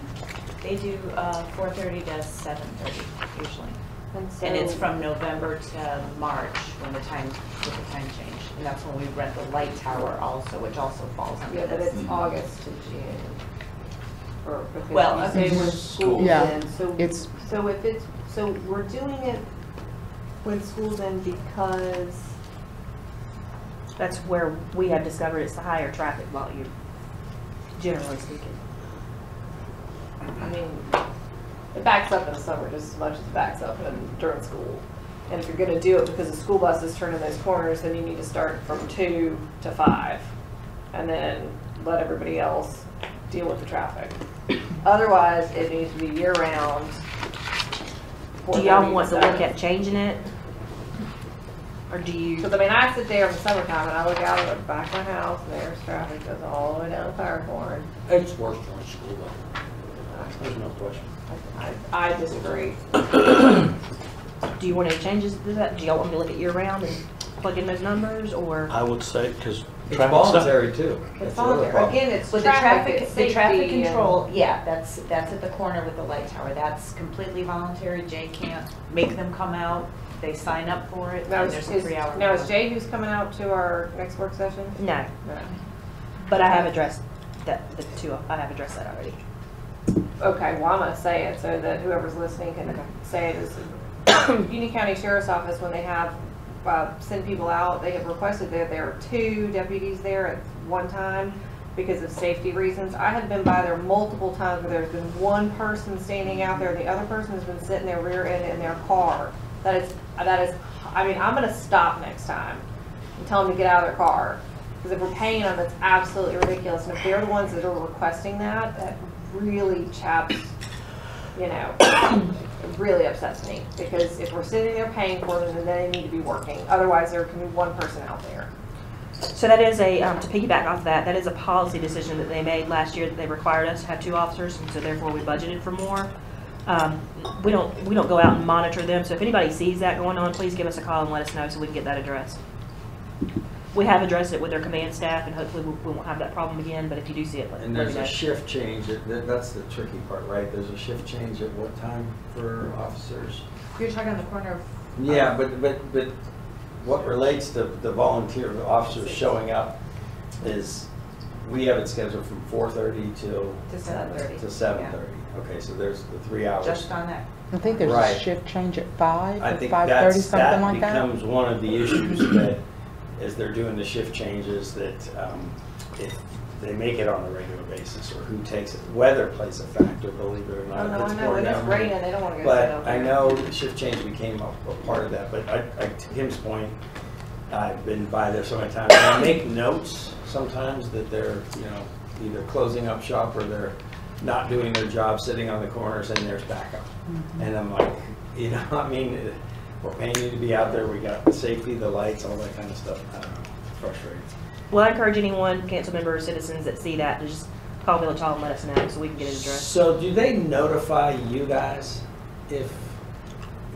J: They do 4:30 to 7:30 usually.
E: So,
J: And it's from November to March with the time change. And that's when we rent the light tower also, which also falls under
E: yeah, but
J: this.
E: it's August to June. Or because
J: Well,
E: you say when school's
I: Yeah,
E: in. So we're doing it when school's in because
C: That's where we have discovered it's the higher traffic volume, generally speaking.
E: I mean, it backs up in the summer just as much as it backs up during school. And if you're going to do it because the school buses turn in those corners, then you need to start from 2 to 5 and then let everybody else deal with the traffic. Otherwise, it needs to be year-round.
C: Do y'all want to look at changing it? Or do you?
E: Because, I mean, I sit there in the summertime and I look out at the back of my house and there's traffic goes all the way down Firethorn.
H: It's worse during school though. There's no question.
E: I disagree.
C: Do you want any changes to that? Do y'all want me to look at year round and plug in those numbers, or?
H: I would say, because
A: It's
H: traffic
A: voluntary too.
E: It's
A: That's the other
E: voluntary.
A: problem.
E: Again, it's
J: With the
E: traffic, it's
J: the traffic
E: safety and-
J: control, yeah, that's at the corner with the light tower. That's completely voluntary. Jay can't make them come out. They sign up for it,
E: Now,
J: and there's a 3-hour.
E: now is Jay who's coming out to our next work session?
C: No,
E: No.
C: but I have addressed that, I have addressed that already.
E: Okay, well, I'm gonna say it so that whoever's listening can say it is. Union County Sheriff's Office, when they have, send people out, they have requested that there are 2 deputies there at one time because of safety reasons. I have been by there multiple times where there's been one person standing out there, and the other person has been sitting there rear end in their car. That is, I mean, I'm gonna stop next time and tell them to get out of their car. Because if we're paying them, it's absolutely ridiculous. And if they're the ones that are requesting that, that really chaps, you know, it really upsets me. Because if we're sitting there paying for them, then they need to be working. Otherwise, there can be one person out there.
C: So that is a, to piggyback off that is a policy decision that they made last year, that they required us to have 2 officers, and so therefore we budgeted for more. We don't go out and monitor them, so if anybody sees that going on, please give us a call and let us know so we can get that addressed. We have addressed it with their command staff, and hopefully we won't have that problem again, but if you do see it, let
A: And
C: me
A: there's
C: know.
A: a shift change, that's the tricky part, right? There's a shift change at what time for officers?
J: You're talking on the corner of.
A: Yeah, but what relates to the volunteer officers showing up is, we have it scheduled from 4:30 till.
J: To 7:30.
A: To 7:30. Okay, so there's the 3 hours.
J: Just on that.
I: I think there's
A: Right.
I: a shift change at 5
A: I
I: or
A: think
I: 5:30, something like that.
A: becomes one of the issues that, as they're doing the shift changes, that if they make it on a regular basis, or who takes it, weather plays a factor, believe it or not.
E: I know,
A: It's
E: I know,
A: more
E: when it's
A: down-
E: raining, they don't wanna go sit out
A: But I
E: there.
A: know the shift change became a part of that, but to Kim's point, I've been by there so many times, and I make notes sometimes that they're, either closing up shop or they're not doing their job, sitting on the corners, and there's backup. And I'm like, I mean, we're paying you to be out there, we got the safety, the lights, all that kind of stuff. I don't know, it's frustrating.
C: Well, I encourage anyone, council members, citizens that see that, to just call Village Hall and let us know so we can get it addressed.
A: So do they notify you guys if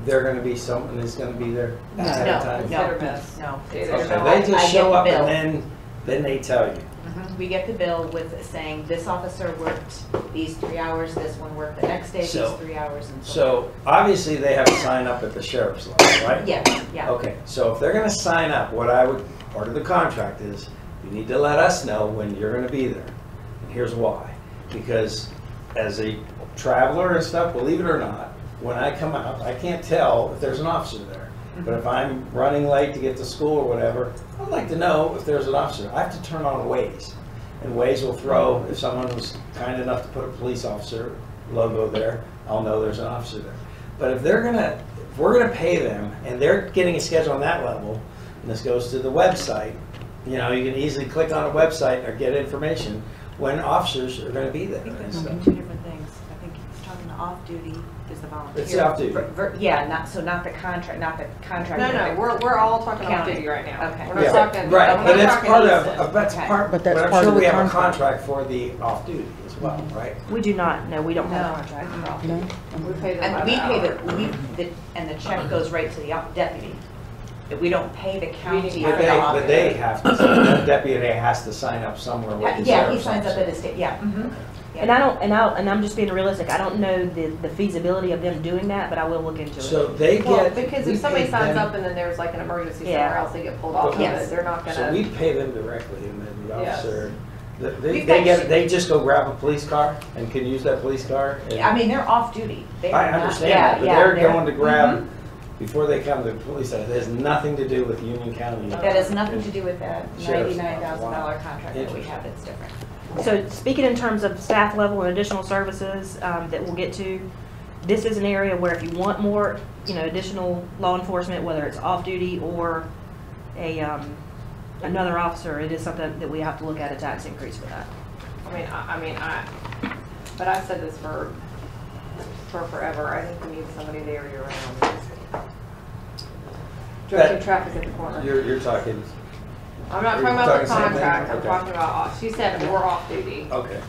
A: they're gonna be, someone is gonna be there ahead of time?
E: It's hit or miss.
J: No.
E: It's
J: There's
E: hit or
J: no-
A: Okay,
E: miss.
A: they
J: I
A: just
J: get
A: show
J: the
A: up
J: bill.
A: and then they tell you.
J: We get the bill with saying this officer worked these 3 hours, this one worked the next day, these
A: So-
J: 3 hours, and so.
A: So obviously they have to sign up at the sheriff's level, right?
J: Yeah, yeah.
A: Okay, so if they're gonna sign up, part of the contract is, you need to let us know when you're gonna be there. And here's why. Because as a traveler and stuff, believe it or not, when I come out, I can't tell if there's an officer there. But if I'm running late to get to school or whatever, I'd like to know if there's an officer. I have to turn on Waze. And Waze will throw, if someone was kind enough to put a police officer logo there, I'll know there's an officer there. But if we're gonna pay them and they're getting a schedule on that level, and this goes to the website, you can easily click on a website or get information when officers are gonna be there.
J: I think
A: and
J: they're
A: stuff.
J: talking 2 different things. I think he's talking the off-duty is the volunteer.
A: It's the off-duty.
J: Yeah, not the contract,
E: No, we're all talking off
J: County.
E: duty right now.
J: Okay.
E: We're not
A: Yeah,
E: talking.
A: right,
E: we're
A: but
E: not
A: it's
E: talking
A: part
E: Easton.
A: of, that's
J: Okay.
A: part,
I: But
A: but
I: that's
A: I'm
I: part
A: sure
I: of the
A: we have a
I: contract.
A: contract for the off-duty as well, right?
C: We do not, no, we don't have a
J: No.
C: contract for all.
I: No?
E: We pay them by
J: And we
E: the
J: pay
E: hour.
J: and the check goes right to the deputy. That we don't pay the county.
A: But
J: for the officer.
A: they have to, that deputy has to sign up somewhere with the
J: Yeah, he
A: sheriff's
J: signs up
A: office.
J: at the state, yeah.
C: And I'm just being realistic, I don't know the feasibility of them doing that, but I will look into it.
A: So they
E: Well,
A: get.
E: because
A: we
E: if somebody
A: pay
E: signs
A: them-
E: up and then there's like an emergency
C: Yeah.
E: somewhere else, they get pulled off of
J: Yes.
E: it, they're not
A: So we
E: gonna.
A: pay them directly, and then the
E: Yes.
A: officer,
J: We've got-
A: they just go grab a police car and can use that police car? and-
J: I mean, they're off duty. They
A: I
J: are not-
A: understand
J: yeah,
A: that, but
J: yeah,
A: they're
J: they're-
A: going to grab,
J: Mhm.
A: before they come to the police station, it has nothing to do with Union County.
J: That has nothing to do with that
A: Sheriff's
J: $99,000
A: Office.
J: contract that we have, it's different.
C: So speaking in terms of staff level and additional services that we'll get to, this is an area where if you want more, additional law enforcement, whether it's off-duty or another officer, it is something that we have to look at a tax increase for that.
E: But I've said this for forever, I think we need somebody there year round. Directing traffic at the corner.
A: You're talking,
E: I'm not
A: Are
E: talking
A: you
E: about
A: talking
E: the
A: same thing?
E: contract, I'm
A: Okay.
E: talking about off, she said we're off duty.
A: okay.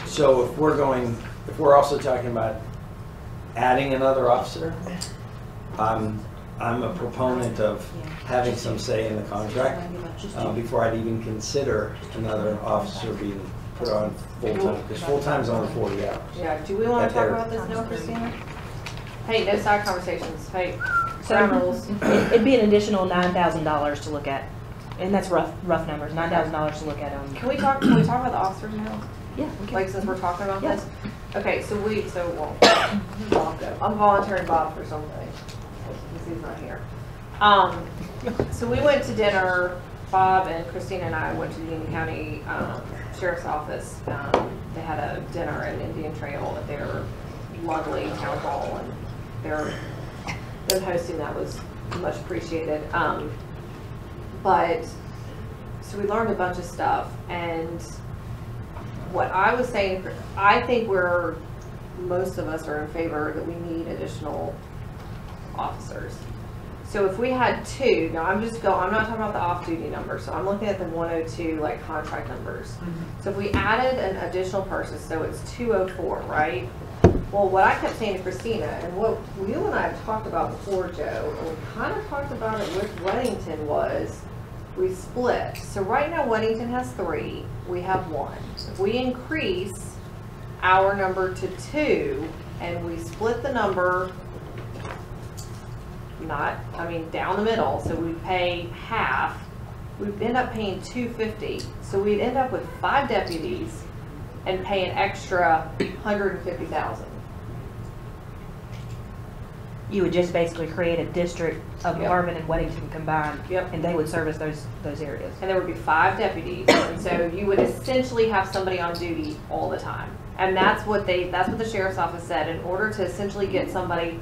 A: So if we're also talking about adding another officer, I'm a proponent of having some say in the contract before I'd even consider another officer being put on full-time, because full-time's only 40 hours.
E: Yeah, do we want to talk about this now, Christina? Hey, no side conversations. Hey, ground rules.
C: It'd be an additional $9,000 to look at, and that's rough numbers, $9,000 to look at.
E: Can we talk about the officers now?
C: Yeah, we can.
E: Like, since we're talking about
C: Yeah.
E: this? Okay, well, Bob go. I'm volunteering Bob for something, because he's not here. So we went to dinner, Bob and Christina and I went to the Union County Sheriff's Office. They had a dinner in Indian Trail at their lovely town hall, and them hosting that was much appreciated. But, so we learned a bunch of stuff, and what I was saying, I think most of us are in favor that we need additional officers. So if we had 2, now I'm not talking about the off-duty number, so I'm looking at the 102 like contract numbers. So if we added an additional person, so it's 204, right? Well, what I kept saying to Christina, and what you and I have talked about before, Joe, and we kind of talked about it with Weddington, was we split. So right now Weddington has 3, we have 1. If we increase our number to 2 and we split the number, down the middle, so we pay half, we'd end up paying $250. So we'd end up with 5 deputies and pay an extra $150,000.
C: You would just basically create a district of
E: Yep.
C: Marvin and Weddington combined.
E: Yep.
C: And they would service those areas.
E: And there would be 5 deputies, and so you would essentially have somebody on duty all the time. And that's what the sheriff's office said. In order to essentially get somebody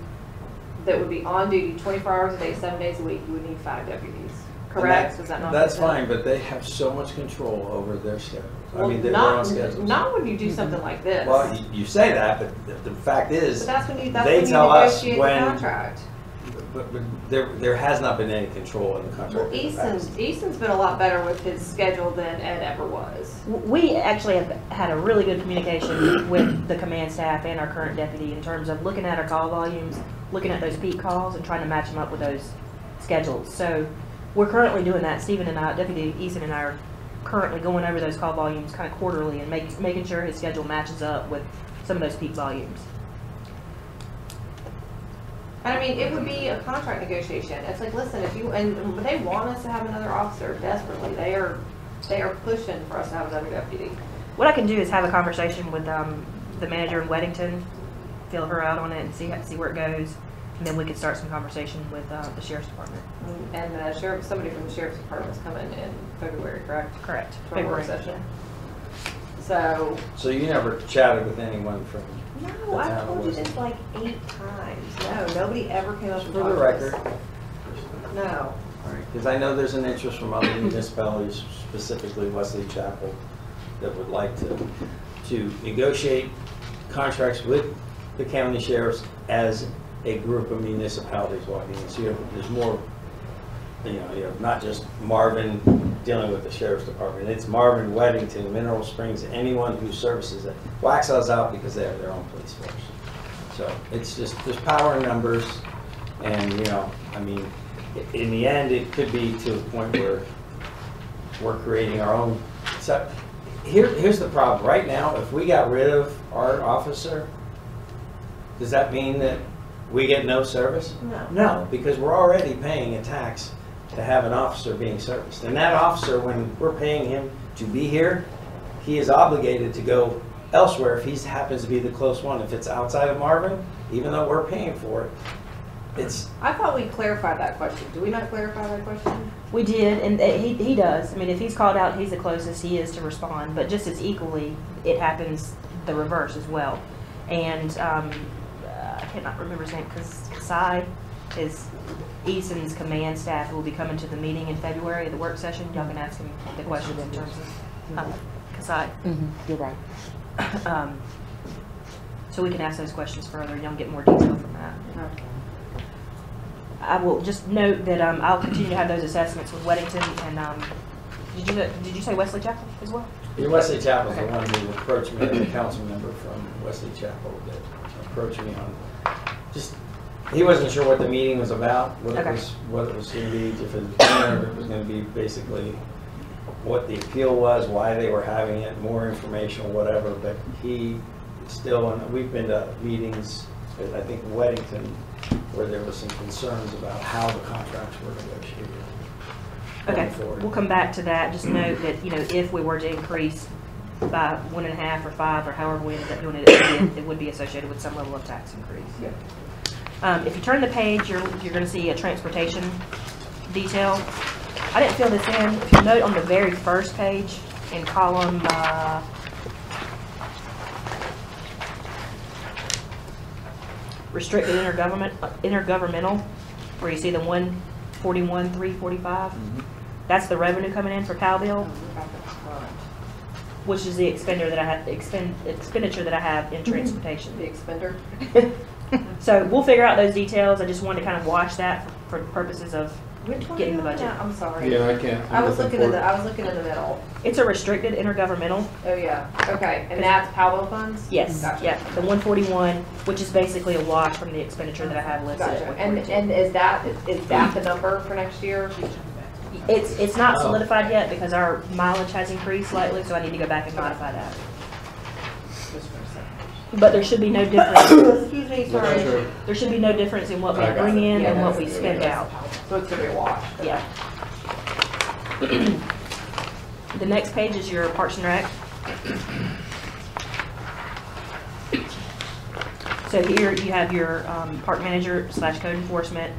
E: that would be on duty 24 hours a day, 7 days a week, you would need 5 deputies. Correct? Is that not?
A: That's fine, but they have so much control over their schedule.
E: Well,
A: their own schedules.
E: not when you do something like this.
A: Well, you say that, but the fact is,
E: But that's when you
A: they tell us
E: negotiate the
A: when-
E: contract.
A: but there has not been any control in the
E: Well,
A: contract. in the past.
E: Easton's been a lot better with his schedule than Ed ever was.
C: We actually have had a really good communication with the command staff and our current deputy in terms of looking at our call volumes, looking at those peak calls and trying to match them up with those schedules. So we're currently doing that. Stephen and I, Deputy Easton and I are currently going over those call volumes kind of quarterly and making sure his schedule matches up with some of those peak volumes.
E: And it would be a contract negotiation. It's like, listen, and they want us to have another officer desperately. They are pushing for us to have another deputy.
C: What I can do is have a conversation with the manager in Weddington, feel her out on it and see where it goes. And then we could start some conversation with the sheriff's department.
E: And somebody from the sheriff's department is coming in February, correct?
C: Correct.
E: For a work session. So
A: you never chatted with anyone from
E: no, I've told you this like 8 times. No, nobody ever came up and
A: For
E: talked
A: the
E: to us.
A: record.
E: No.
A: Because I know there's an interest from other municipalities, specifically Wesley Chapel, that would like to negotiate contracts with the county sheriffs as a group of municipalities walking in. So there's more, you have not just Marvin dealing with the sheriff's department. It's Marvin, Weddington, Mineral Springs, anyone who services it. Waxah's out because they have their own police force. So it's just, there's power in numbers, and in the end, it could be to the point where we're creating our own. So here's the problem. Right now, if we got rid of our officer, does that mean that we get no service?
E: No.
A: No, because we're already paying a tax to have an officer being serviced. And that officer, when we're paying him to be here, he is obligated to go elsewhere if he happens to be the close one. If it's outside of Marvin, even though we're paying for it, it's...
E: I thought we clarified that question. Do we not clarify that question?
C: We did, and he does. If he's called out, he's the closest he is to respond. But just as equally, it happens the reverse as well. And I cannot remember his name because Kasai is Easton's command staff who will be coming to the meeting in February, the work session. Y'all can ask him the questions in terms of Kasai.
I: You're right.
C: So we can ask those questions further and y'all get more detail from that.
E: Okay.
C: I will just note that I'll continue to have those assessments with Weddington and did you say Wesley Chapel as well?
A: Your Wesley Chapel is the one who approached me, the council member from Wesley Chapel that approached me on he wasn't sure what the meeting was about, what
C: Okay.
A: it was gonna be, if it was dinner, if it was gonna be basically what the appeal was, why they were having it, more information or whatever, but he still, and we've been to meetings, I think Weddington, where there were some concerns about how the contracts were negotiated.
C: Okay,
A: going forward.
C: we'll come back to that. Just note that, you know, if we were to increase by 1.5 or 5 or however we ended up doing it, it would be associated with some level of tax increase. If you turn the page, you're going to see a transportation detail. I didn't fill this in. If you note on the very first page in column restricted intergovernmental, where you see the 141,345. That's the revenue coming in for Cowbell, which is the expenditure that I have in transportation.
E: The expender.
C: So we'll figure out those details. I just wanted to kind of watch that for purposes of
E: Which one?
C: getting the
E: are you
C: budget.
E: looking at? I'm sorry.
G: Yeah, I can't.
E: I was looking in the middle.
C: It's a restricted intergovernmental.
E: Oh, yeah. Okay, and that's Powell funds?
C: Yes,
E: Gotcha.
C: yeah, the 141, which is basically a wash from the expenditure that I have listed.
E: Gotcha.
C: at
E: And
C: 142.
E: is that the number for next year?
C: It's not solidified yet because our mileage has increased slightly, so I need to go back and modify that. But there should be no difference.
E: Excuse me, sorry.
C: There should be no difference in what we
G: I got
C: bring
G: it.
C: in and
E: Yeah,
C: what we spend out.
E: So it's gonna be a wash.
C: Yeah. The next page is your Parks and Rec. So here you have your park manager / code enforcement.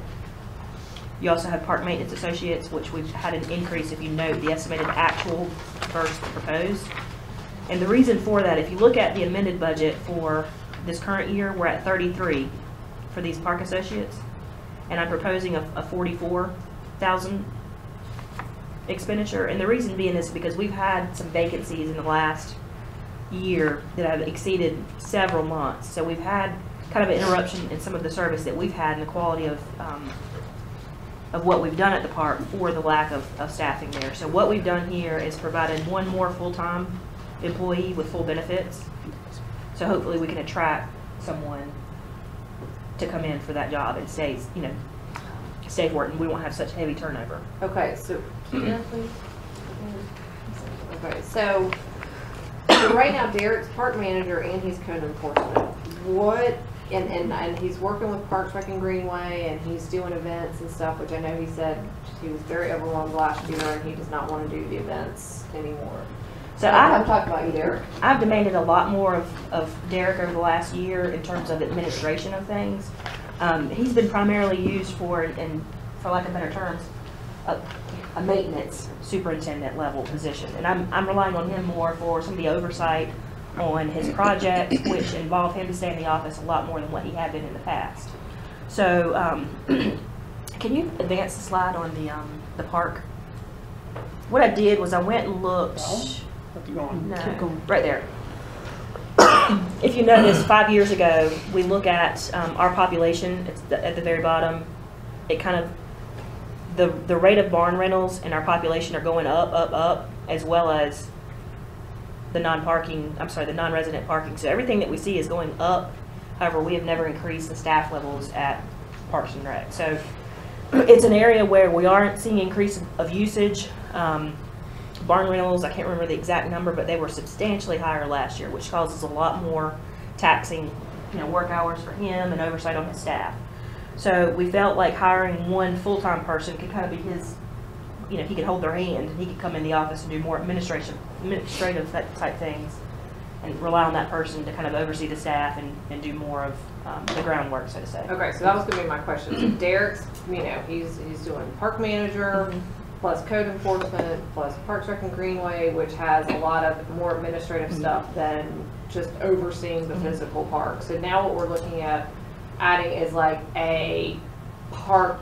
C: You also have park maintenance associates, which we've had an increase, if you note, the estimated actual versus proposed. And the reason for that, if you look at the amended budget for this current year, we're at 33 for these park associates. And I'm proposing a 44,000 expenditure. And the reason being is because we've had some vacancies in the last year that have exceeded several months. So we've had kind of an interruption in some of the service that we've had and the quality of what we've done at the park for the lack of staffing there. So what we've done here is provided one more full-time employee with full benefits. So hopefully we can attract someone to come in for that job and stay for it, and we won't have such heavy turnover.
E: Okay, so, yeah, please. Okay, so right now Derek's park manager and he's code enforcement. And he's working with Parks Rec and Greenway, and he's doing events and stuff, which I know he said he was very overwhelmed last year and he does not want to do the events anymore.
C: So
E: I'm talking about you, Derek.
C: I've demanded a lot more of Derek over the last year in terms of administration of things. He's been primarily used for, and for lack of better terms, a maintenance superintendent level position. And I'm relying on him more for some of the oversight on his projects, which involve him to stay in the office a lot more than what he had been in the past. So can you advance the slide on the park? What I did was I went and looked. No, right there. If you notice, 5 years ago, we look at our population. It's at the very bottom. It kind of the rate of barn rentals and our population are going up, as well as the non-resident parking. So everything that we see is going up. However, we have never increased the staff levels at Parks and Rec. So it's an area where we aren't seeing increase of usage. Barn rentals, I can't remember the exact number, but they were substantially higher last year, which causes a lot more taxing, work hours for him and oversight on his staff. So we felt like hiring one full-time person could kind of be his, he could hold their hand and he could come in the office and do more administrative type things and rely on that person to kind of oversee the staff and do more of the groundwork, so to say.
E: Okay, so that was gonna be my question. So Derek's, he's doing park manager, plus code enforcement, plus Parks Rec and Greenway, which has a lot of more administrative stuff than just overseeing the physical park. So now what we're looking at adding is like a park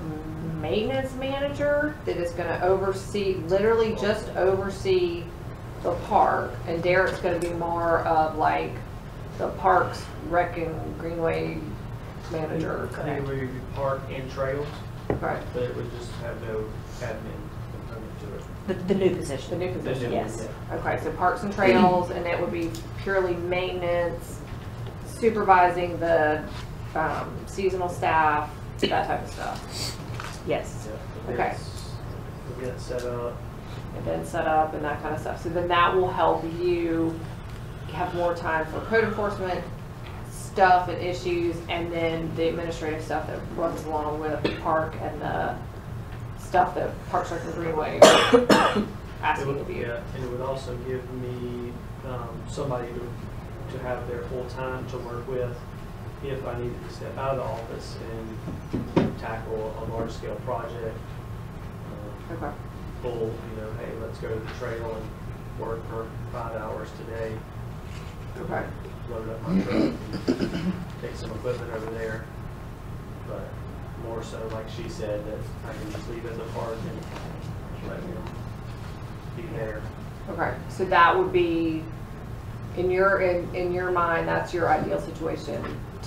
E: maintenance manager that is gonna literally just oversee the park, and Derek's gonna be more of like the Parks Rec and Greenway manager.
K: They would be park and trails,
E: Right.
K: but it would just have no admin component to it.
C: The new position.
E: The new position.
C: Yes.
E: Okay, so parks and trails, and it would be purely maintenance, supervising the seasonal staff, that type of stuff.
C: Yes.
K: Yeah,
E: Okay.
K: Events set up.
E: Event setup and that kind of stuff. So then that will help you have more time for code enforcement stuff and issues, and then the administrative stuff that runs along with the park and the stuff that Park Rec and Greenway are asking of you.
K: Yeah, and it would also give me somebody to have there full time to work with if I needed to step out of the office and tackle a large scale project.
E: Okay.
K: Full, hey, let's go to the trail and work for 5 hours today.
E: Okay.
K: Load up my truck and take some equipment over there. But more so, like she said, that I can just leave it at the park and let them be there.
E: Okay. So that would be in your mind, that's your ideal situation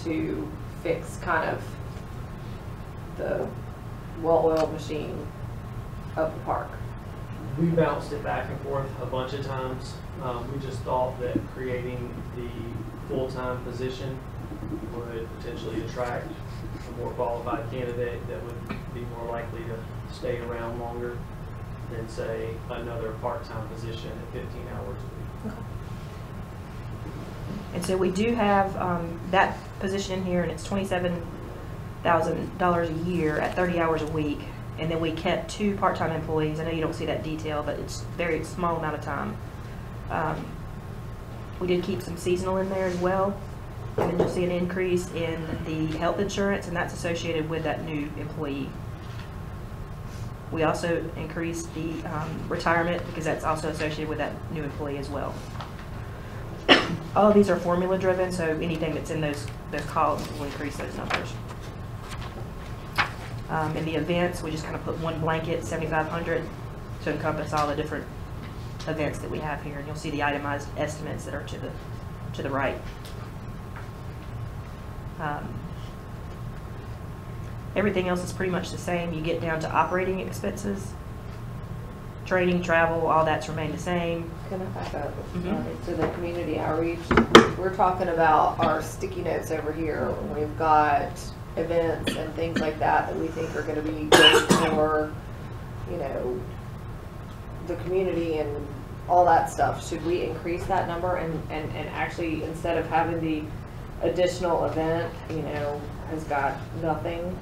E: to fix kind of the well-oiled machine of the park.
K: We bounced it back and forth a bunch of times. We just thought that creating the full-time position would potentially attract a more qualified candidate that would be more likely to stay around longer than, say, another part-time position at 15 hours a week.
C: Okay. And so we do have that position in here, and it's $27,000 a year at 30 hours a week. And then we kept 2 part-time employees. I know you don't see that detail, but it's a very small amount of time. We did keep some seasonal in there as well. And then you'll see an increase in the health insurance, and that's associated with that new employee. We also increased the retirement because that's also associated with that new employee as well. All of these are formula driven, so anything that's in those columns will increase those numbers. In the events, we just kind of put one blanket, 7,500, to encompass all the different events that we have here, and you'll see the itemized estimates that are to the right. Everything else is pretty much the same. You get down to operating expenses, training, travel, all that's remained the same.
E: Can I back up?
C: Mhm.
E: To the community outreach, we're talking about our sticky notes over here. We've got events and things like that that we think are going to be good for, the community and all that stuff. Should we increase that number and actually, instead of having the additional event, has got nothing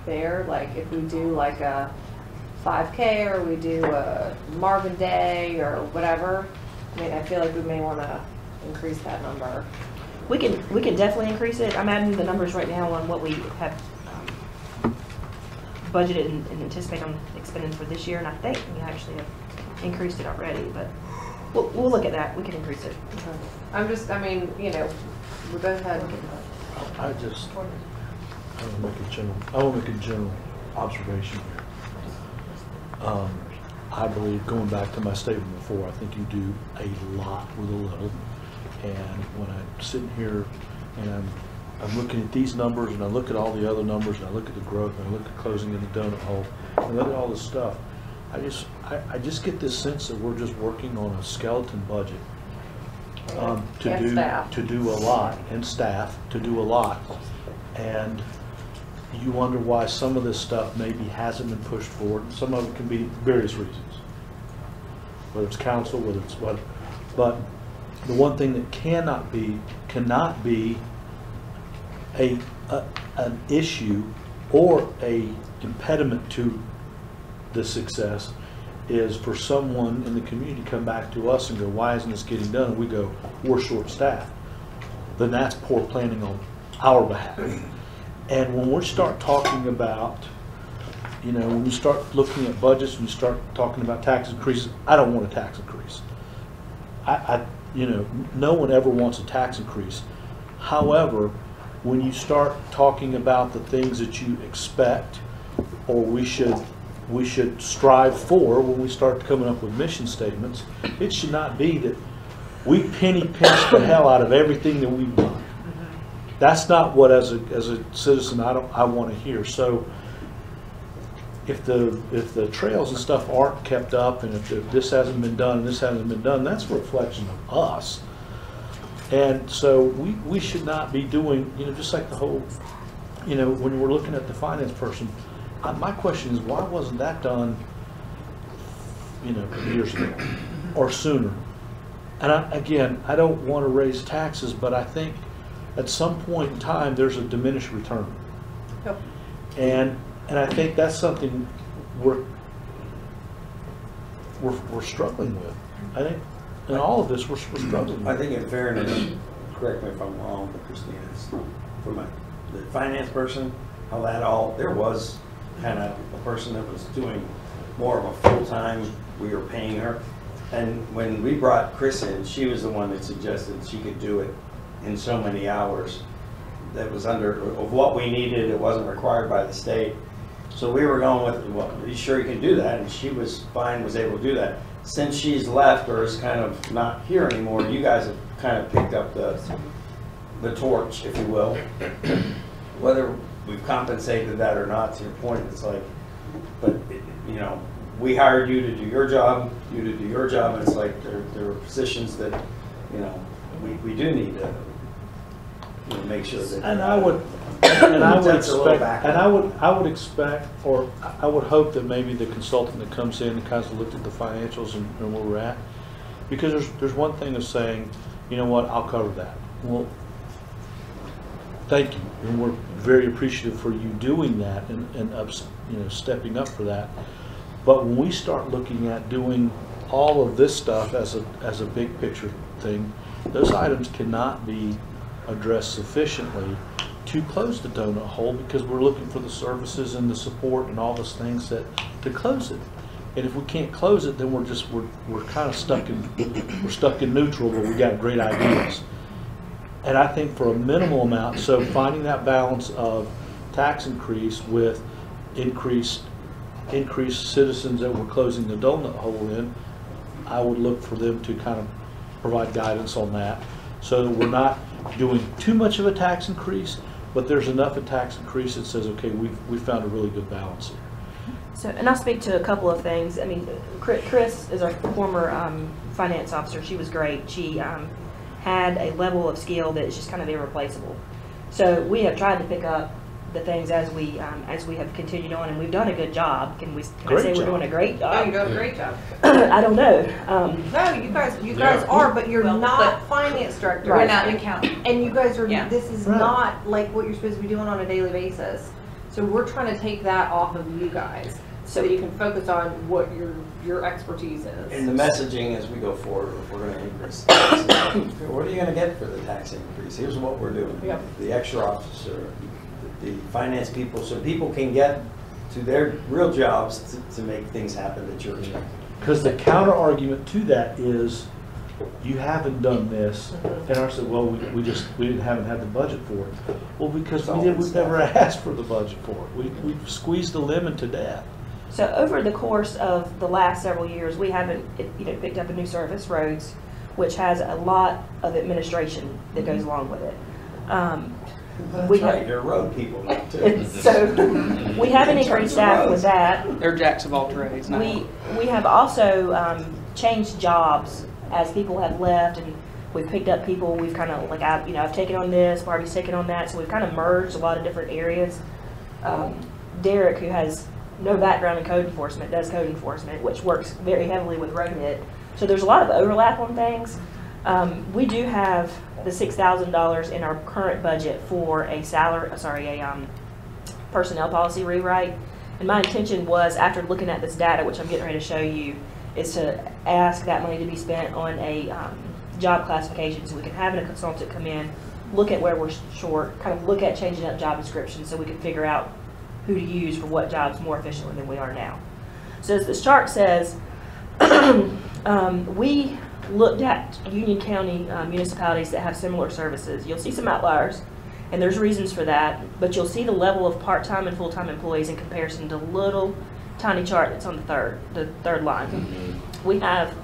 E: there, like if we do like a 5K or we do a Marvin Day or whatever, I feel like we may want to increase that number.
C: We can definitely increase it. I'm adding the numbers right now on what we have budgeted and anticipate on expending for this year, and I think we actually have increased it already, but we'll look at that. We can increase it.
E: Okay. We both had.
H: I want to make a general observation here. I believe, going back to my statement before, I think you do a lot with a little. And when I'm sitting here and I'm looking at these numbers, and I look at all the other numbers, and I look at the growth, and I look at closing in the donut hole, and I look at all this stuff, I just get this sense that we're just working on a skeleton budget to do a lot, and staff to do a lot. And you wonder why some of this stuff maybe hasn't been pushed forward. And some of it can be various reasons, whether it's council, whether it's what. But the one thing that cannot be an issue or a impediment to the success is for someone in the community to come back to us and go, why isn't this getting done? And we go, we're short-staffed. Then that's poor planning on our behalf. And when we start talking about, when you start looking at budgets and you start talking about tax increases, I don't want a tax increase. No one ever wants a tax increase. However, when you start talking about the things that you expect or we should strive for when we start coming up with mission statements, it should not be that we penny pinch the hell out of everything that we've done. That's not what, as a citizen, I want to hear. So if the trails and stuff aren't kept up, and if this hasn't been done and this hasn't been done, that's a reflection of us. And so we should not be doing, just like the whole you know, when we're looking at the finance person, my question is, why wasn't that done, you know, years ago or sooner? And again, I don't want to raise taxes, but I think at some point in time, there's a diminished return.
E: Yep.
H: And I think that's something we're struggling with. I think in all of this, we're struggling with.
A: I think in fairness, correct me if I'm wrong, but Christina, from the finance person, how that all, there was kind of a person that was doing more of a full-time, we were paying her. And when we brought Chris in, she was the one that suggested she could do it in so many hours. That was of what we needed, it wasn't required by the state. So we were going with, well, are you sure you can do that? And she was fine, was able to do that. Since she's left or is kind of not here anymore, you guys have kind of picked up the torch, if you will. Whether we've compensated that or not, to your point, it's like, but you know, we hired you to do your job, you to do your job, and it's like there are positions that, you know, we do need to, you know, make sure that.
H: And I would expect, or I would hope that maybe the consultant that comes in and kind of looked at the financials and where we're at, because there's one thing of saying, you know what, I'll cover that. Well, thank you, and we're very appreciative for you doing that and you know, stepping up for that. But when we start looking at doing all of this stuff as a big picture thing, those items cannot be addressed sufficiently to close the donut hole, because we're looking for the services and the support and all those things to close it. And if we can't close it, then we're kind of stuck in neutral, but we got great ideas. And I think for a minimal amount, so finding that balance of tax increase with increased citizens that we're closing the donut hole in, I would look for them to kind of provide guidance on that, so that we're not doing too much of a tax increase, but there's enough of tax increase that says, okay, we've found a really good balance here.
C: So, and I'll speak to a couple of things. I mean, Chris is our former finance officer. She was great. She had a level of skill that is just kind of irreplaceable. So we have tried to pick up the things as we have continued on, and we've done a good job. Can I say we're doing a great job?
E: No, you're doing a great job.
C: I don't know.
E: No, you guys are, but you're not finance director.
C: Right.
E: We're not an accountant. And you guys are, this is
H: Right.
E: not like what you're supposed to be doing on a daily basis. So we're trying to take that off of you guys, so you can focus on what your expertise is.
A: In the messaging as we go forward, if we're going to increase the taxes, what are you going to get for the tax increase? Here's what we're doing.
E: Yep.
A: The extra officer, the finance people, so people can get to their real jobs to make things happen that you're expecting.
H: Because the counter argument to that is, you haven't done this, and I said, well, we haven't had the budget for it. Well, because we've never asked for the budget for it. We've squeezed the lemon to death.
C: So over the course of the last several years, we haven't, picked up a new service, roads, which has a lot of administration that goes along with it.
A: That's
C: We
A: right,
C: have-
A: you're road people too.
C: So we haven't increased staff with that.
F: They're jacks of all trades now.
C: We have also changed jobs as people have left, and we've picked up people. We've kind of I've taken on this, Barbie's taken on that, so we've kind of merged a lot of different areas. Derek, who has no background in code enforcement, does code enforcement, which works very heavily with Rohit. So there's a lot of overlap on things. We do have the $6,000 in our current budget for a personnel policy rewrite. And my intention was, after looking at this data, which I'm getting ready to show you, is to ask that money to be spent on a job classification, so we can have a consultant come in, look at where we're short, kind of look at changing up job descriptions so we can figure out who to use for what jobs more efficiently than we are now. So as this chart says, we looked at Union County municipalities that have similar services. You'll see some outliers, and there's reasons for that, but you'll see the level of part-time and full-time employees in comparison to little tiny chart that's on the third line. We have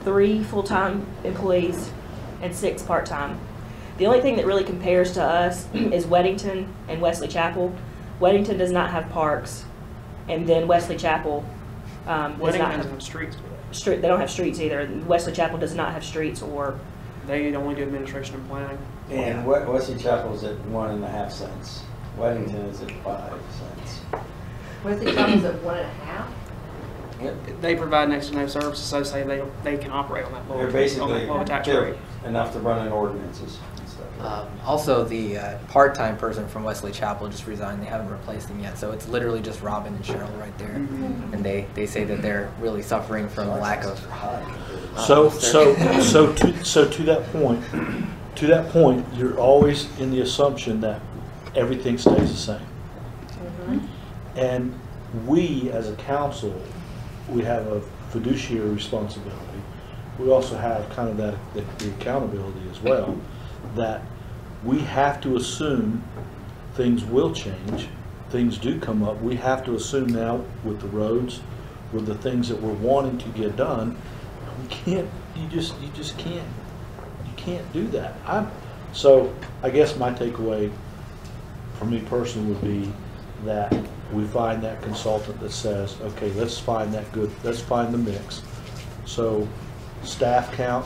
C: 3 full-time employees and 6 part-time. The only thing that really compares to us is Weddington and Wesley Chapel. Weddington does not have parks, and then Wesley Chapel does not have
F: streets.
C: They don't have streets either. Wesley Chapel does not have streets, or
F: They only do administration and planning.
A: And Wesley Chapel's at 1.5 cents. Weddington is at 5 cents.
E: Wesley Chapel's at 1.5.
F: They provide next to no services, so say they can operate on that lower,
A: They're basically,
F: on that lower tax
A: they're
F: rate.
A: enough to run in ordinances and stuff.
D: Also, the part-time person from Wesley Chapel just resigned. They haven't replaced him yet, so it's literally just Robin and Cheryl right there. And they say that they're really suffering from a lack of.
H: So to that point, you're always in the assumption that everything stays the same. And we, as a council, we have a fiduciary responsibility. We also have kind of the accountability as well, that we have to assume things will change, things do come up. We have to assume now with the roads, with the things that we're wanting to get done, we can't, you just can't do that. So I guess my takeaway for me personally would be that we find that consultant that says, okay, let's find the mix. So staff count,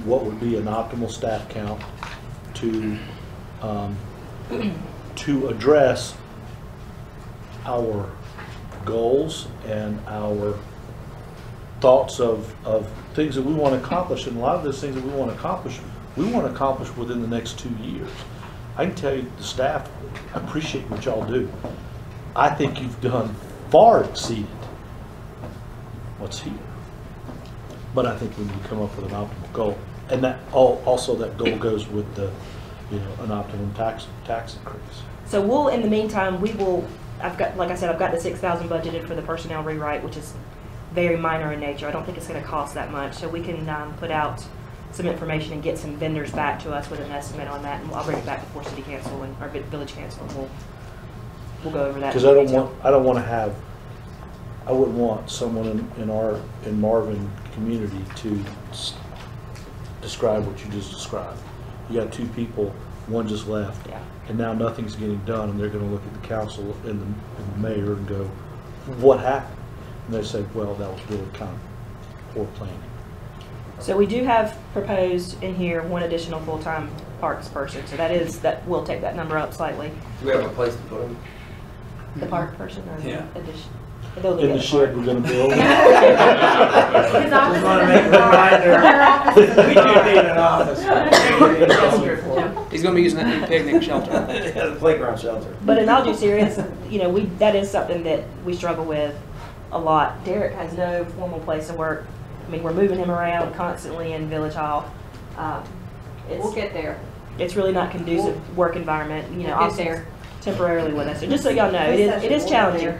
H: what would be an optimal staff count to address our goals and our thoughts of things that we want to accomplish. And a lot of those things that we want to accomplish within the next 2 years. I can tell you, the staff, I appreciate what y'all do. I think you've done far exceeded what's here. But I think we need to come up with an optimal goal. And that also that goal goes with the, an optimum tax increase.
C: So we'll, in the meantime, I've got the $6,000 budgeted for the personnel rewrite, which is very minor in nature. I don't think it's going to cost that much. So we can put out some information and get some vendors back to us with an estimate on that, and I'll bring it back before City Council and our Village Council, and we'll go over that.
H: Because I wouldn't want someone in Marvin community to describe what you just described. You got 2 people, one just left, and now nothing's getting done, and they're going to look at the council and the mayor and go, what happened? And they say, well, that was really kind of poor planning.
C: So we do have proposed in here one additional full-time parks person. So that will take that number up slightly.
A: Do we have a place to put them?
C: The park person or
A: Yeah.
C: addition?
H: In the shed we're going to build.
E: His office is
A: We do need an office.
F: He's going to be using that new picnic shelter.
A: Yeah, the playground shelter.
C: But in all due seriousness, that is something that we struggle with a lot. Derek has no formal place to work. I mean, we're moving him around constantly in Village Hall.
E: We'll get there.
C: It's really not conducive work environment.
E: We'll get
C: Austin's
E: there.
C: Temporarily with us. So just so y'all know, it is challenging.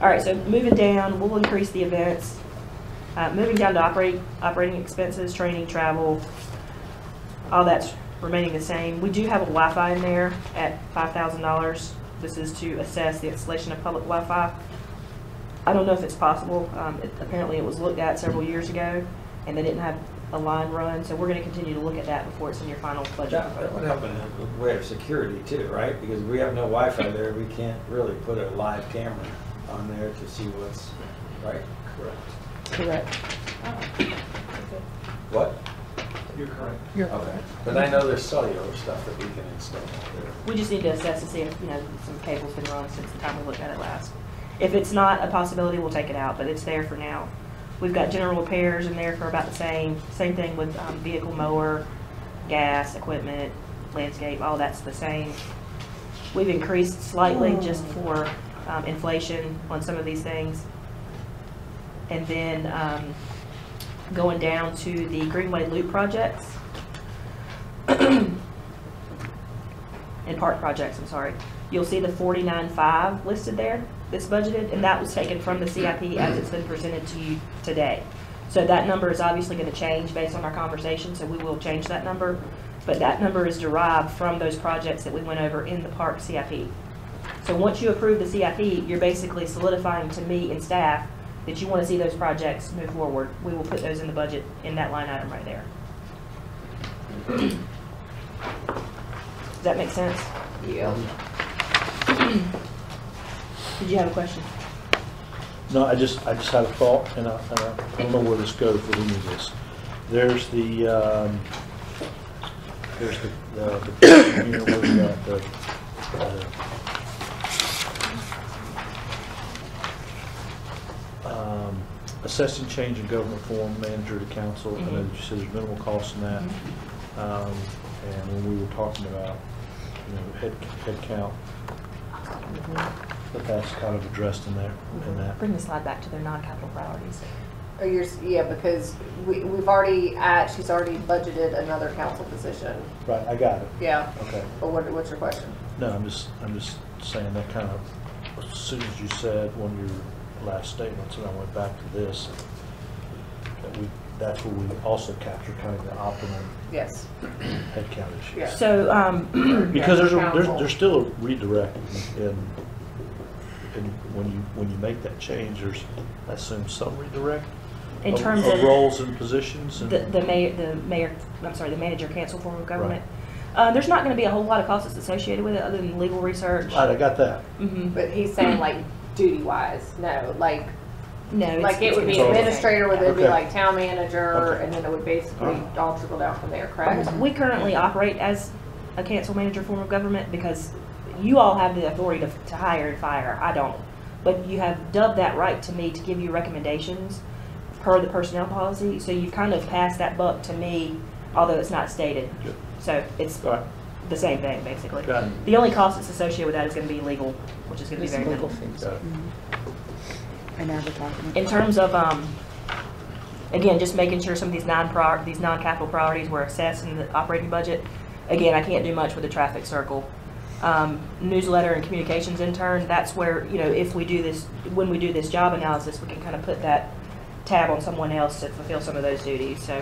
C: All right, so moving down, we'll increase the events. Moving down to operating expenses, training, travel, all that's remaining the same. We do have a Wi-Fi in there at $5,000. This is to assess the installation of public Wi-Fi. I don't know if it's possible. Apparently it was looked at several years ago, and they didn't have a line run, so we're going to continue to look at that before it's in your final budget.
A: That would help in a way of security too, right? Because we have no Wi-Fi there, we can't really put a live camera on there to see what's right.
I: Correct.
A: What?
K: You're correct.
A: Okay. But I know there's cellular stuff that we can install there.
C: We just need to assess to see if some cable's been run since the time we looked at it last. If it's not a possibility, we'll take it out, but it's there for now. We've got general repairs in there for about the same thing with vehicle mower, gas, equipment, landscape, all that's the same. We've increased slightly just for inflation on some of these things. And then going down to the Greenway Loop projects and park projects, I'm sorry. You'll see the 49.5 listed there, this budgeted, and that was taken from the CIP as it's been presented to you today. So that number is obviously going to change based on our conversation, so we will change that number. But that number is derived from those projects that we went over in the park CIP. So once you approve the CIP, you're basically solidifying to me and staff that you want to see those projects move forward. We will put those in the budget in that line item right there. Does that make sense?
E: Yeah.
C: Did you have a question?
H: No, I just had a thought, and I don't know where this goes with any of this. There's the There's the unit where we got assessing change in government form, manager to council. I know that you said there's minimal cost in that. And when we were talking about, head count, but that's kind of addressed in there, in that.
C: Bring the slide back to their non-capital priorities.
E: Or yeah, because we've already, she's already budgeted another council position.
H: Right, I got it.
E: Yeah.
H: Okay.
E: But what's your question?
H: No, I'm just saying that kind of, as soon as you said one of your last statements, and I went back to this, that's where we also capture kind of the optimum
E: Yes.
H: headcount issue.
E: Yeah.
C: So,
H: Because
E: council.
H: there's still a redirect, and when you make that change, there's, I assume, some redirect
C: in terms of
H: roles and positions. And
C: the manager council form of government, there's not going to be a whole lot of costs associated with it other than legal research.
H: I got that.
E: But he's saying like duty wise, no, like
C: It's
E: it would be
H: it's all-
E: administrator, would then be
H: Okay.
E: like town manager,
H: Okay.
E: and then it would basically all trickle down from there, correct?
C: We currently operate as a council manager form of government because you all have the authority to hire and fire. I don't. But you have dubbed that right to me to give you recommendations per the personnel policy. So you've kind of passed that buck to me, although it's not stated.
H: Good.
C: So it's
H: All right.
C: the same thing, basically.
H: Got it.
C: The only cost that's associated with that is going to be legal, which is going to be
I: There's
C: very
I: some legal
C: minimal.
I: fees.
H: Got it.
I: And advertising.
C: In terms of, again, just making sure some of these non-capital priorities were assessed in the operating budget. Again, I can't do much with the traffic circle. Newsletter and communications intern, that's where, if we do this, when we do this job analysis, we can kind of put that tab on someone else to fulfill some of those duties. So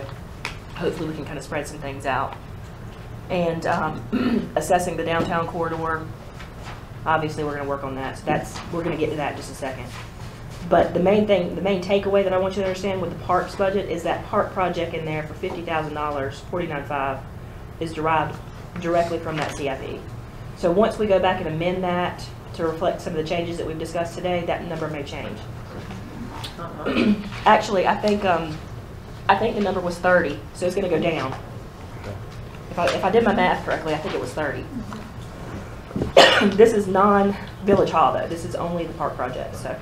C: hopefully we can kind of spread some things out. And assessing the downtown corridor, obviously we're going to work on that. So we're going to get to that in just a second. But the main takeaway that I want you to understand with the parks budget is that park project in there for $50,000, $49,500, is derived directly from that CIP. So once we go back and amend that to reflect some of the changes that we've discussed today, that number may change. Actually, I think the number was 30, so it's going to go down. If I did my math correctly, I think it was 30. This is non-Village Hall though. This is only the park project. So,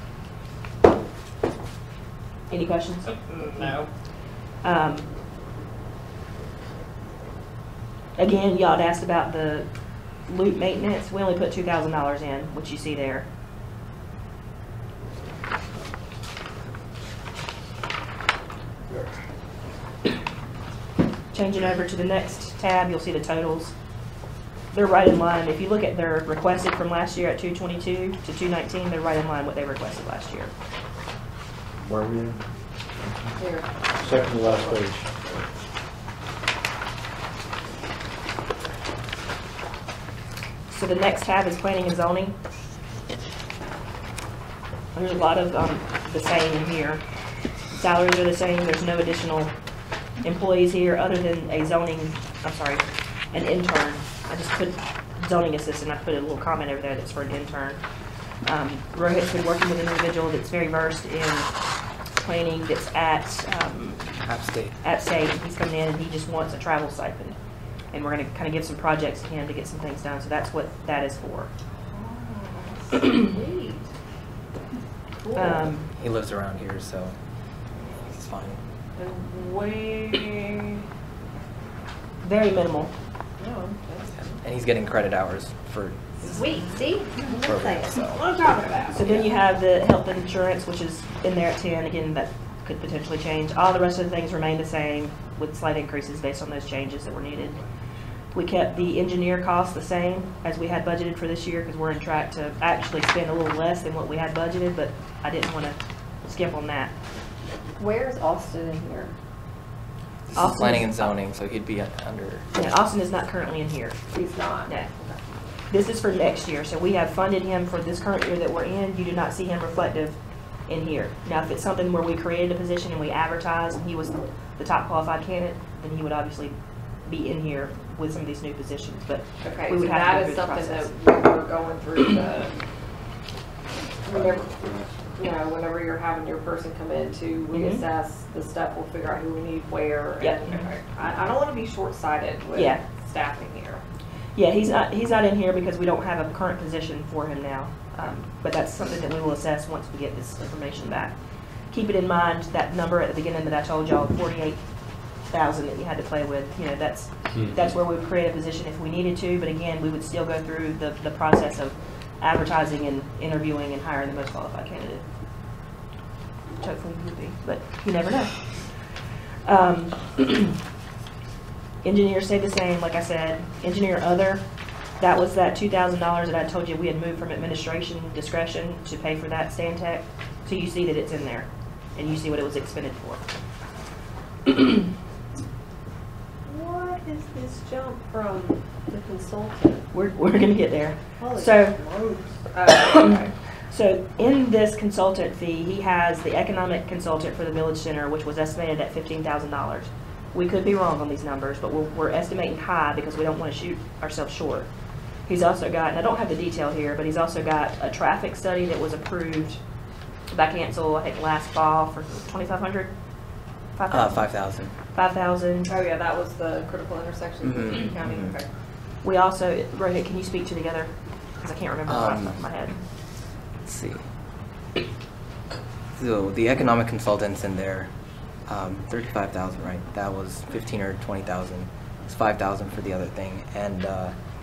C: any questions?
F: No.
C: Again, y'all had asked about the loop maintenance. We only put $2,000 in, which you see there. Changing over to the next tab, you'll see the totals. They're right in line. If you look at their requested from last year at 222 to 219, they're right in line what they requested last year.
H: Where are we in?
E: Here.
H: Second to last page.
C: So the next tab is planning and zoning. There's a lot of the same in here. Salaries are the same. There's no additional employees here other than an intern. I just put zoning assistant. I put a little comment over there that's for an intern. Rohit's been working with an individual that's very versed in planning that's at
D: State.
C: At State. He's coming in and he just wants a travel stipend. And we're going to kind of give some projects to him to get some things done. So that's what that is for.
E: Sweet. Cool.
D: He lives around here, so he's fine.
C: Very minimal.
D: And he's getting credit hours for
E: Sweet, see?
D: programs, so.
E: What I'm talking about.
C: So then you have the health insurance, which is in there at 10. Again, that could potentially change. All the rest of the things remain the same with slight increases based on those changes that were needed. We kept the engineer costs the same as we had budgeted for this year because we're in track to actually spend a little less than what we had budgeted, but I didn't want to skip on that.
E: Where's Austin in here?
D: This is
C: Austin
D: planning
C: is-
D: and zoning, so he'd be under.
C: Yeah, Austin is not currently in here.
E: He's not.
C: No. This is for next year, so we have funded him for this current year that we're in. You do not see him reflective in here. Now, if it's something where we created a position and we advertised and he was the top qualified candidate, then he would obviously be in here with some of these new positions, but
E: Okay,
C: we
E: so
C: would have
E: that
C: to go
E: is
C: through the
E: something
C: process.
E: that we were going through whenever you're having your person come in to reassess the stuff, we'll figure out who we need where.
C: Yep.
E: And I don't want to be short-sighted with
C: Yeah.
J: staffing here.
C: Yeah, he's not in here because we don't have a current position for him now. But that's something that we will assess once we get this information back. Keep it in mind, that number at the beginning that I told y'all, 48,000 that you had to play with, you know, that's where we would create a position if we needed to, but again, we would still go through the process of advertising and interviewing and hiring the most qualified candidate. Which hopefully we would be, but you never know. Engineer stayed the same, like I said. Engineer other, that was that $2,000 that I told you we had moved from administration discretion to pay for that Stantec. So you see that it's in there, and you see what it was expended for.
J: What is this jump from the consultant?
C: We're going to get there.
J: Holy
C: So,
J: okay.
C: so in this consultant fee, he has the economic consultant for the Village Center, which was estimated at $15,000. We could be wrong on these numbers, but we're estimating high because we don't want to shoot ourselves short. He's also got, and I don't have the detail here, but he's also got a traffic study that was approved by council, I think last fall for $2,500.
D: 5,000.
C: 5,000.
E: Oh yeah, that was the critical intersection
D: Mhm.
E: county.
D: Mhm.
E: Okay.
C: We also, Rohit, can you speak to the other? Because I can't remember off the top of my head.
D: Let's see. So the economic consultants in there, 35,000, right? That was 15 or 20,000. It's 5,000 for the other thing. And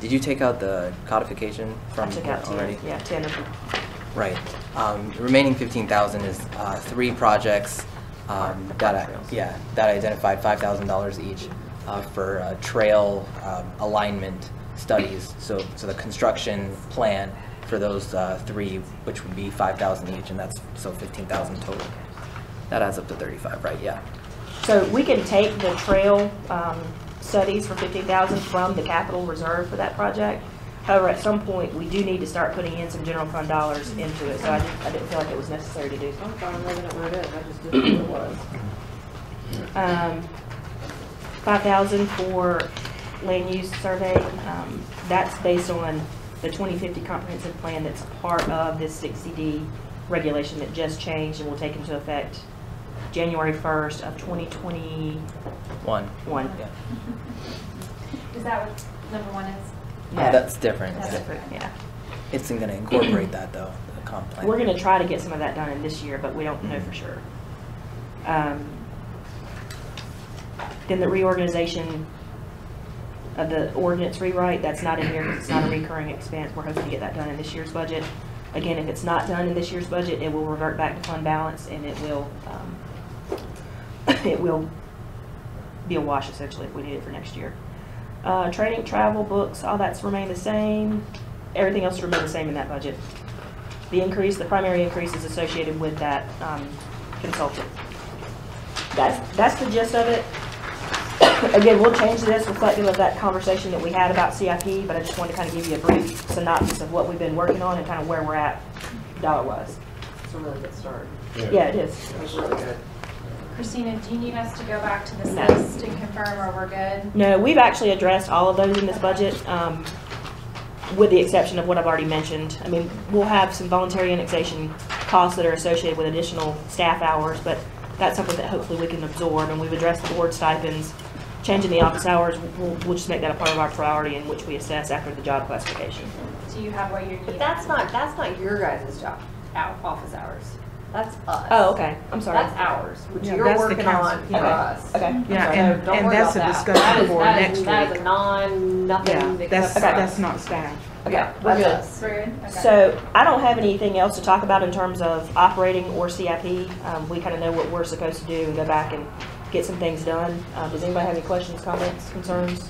D: did you take out the codification from
C: I took out 10,
D: already?
C: yeah, 10 of them.
D: Right. The remaining 15,000 is 3 projects that identified $5,000 each for trail alignment studies. So the construction plan for those 3, which would be 5,000 each, and that's so 15,000 total. That adds up to 35, right? Yeah.
C: So we can take the trail studies for 15,000 from the capital reserve for that project. However, at some point, we do need to start putting in some general fund dollars into it, so I didn't feel like it was necessary to do so.
E: I'm fine leaving it where it is. I just didn't know what it was.
C: 5,000 for land use survey. That's based on the 2050 comprehensive plan that's part of this 60D regulation that just changed and will take into effect January 1st of 2021.
D: Yeah.
B: Is that what number 1 is?
C: Yeah.
D: That's different.
C: That's different, yeah.
D: It's going to incorporate that though, the comp plan.
C: We're going to try to get some of that done in this year, but we don't know for sure. Then the reorganization of the ordinance rewrite, that's not in here because it's not a recurring expense. We're hoping to get that done in this year's budget. Again, if it's not done in this year's budget, it will revert back to fund balance and it will be a wash essentially if we need it for next year. Training, travel, books, all that's remained the same. Everything else remained the same in that budget. The primary increase is associated with that consultant. That's the gist of it. Again, we'll change this reflective of that conversation that we had about CIP, but I just wanted to kind of give you a brief synopsis of what we've been working on and kind of where we're at dollar-wise.
E: It's a really good start.
C: Yeah, it is.
E: It was really good.
B: Christina, do you need us to go back to this
C: No.
B: list and confirm or we're good?
C: No, we've actually addressed all of those in this budget, with the exception of what I've already mentioned. I mean, we'll have some voluntary annexation costs that are associated with additional staff hours, but that's something that hopefully we can absorb, and we've addressed the board stipends. Changing the office hours, we'll just make that a part of our priority in which we assess after the job classification.
B: Do you have what you need?
E: But that's not your guys' job, office hours. That's us.
C: Oh, okay, I'm sorry.
E: That's ours, which
I: Yeah,
E: you're
I: that's the
E: working
I: council.
E: on for
C: Okay.
E: us.
C: Okay.
I: Yeah,
C: Sorry.
I: and,
E: Don't
I: and
E: worry
I: that's a
E: about that.
I: discussion for
E: That
I: next
E: is a
I: week.
E: nothing.
I: Yeah,
E: because
I: that's not staff.
E: Yeah,
C: we're
E: that's
C: good.
E: us.
B: We're good? Okay.
C: So I don't have anything else to talk about in terms of operating or CIP. We kind of know what we're supposed to do and go back and get some things done. Does anybody have any questions, comments, concerns?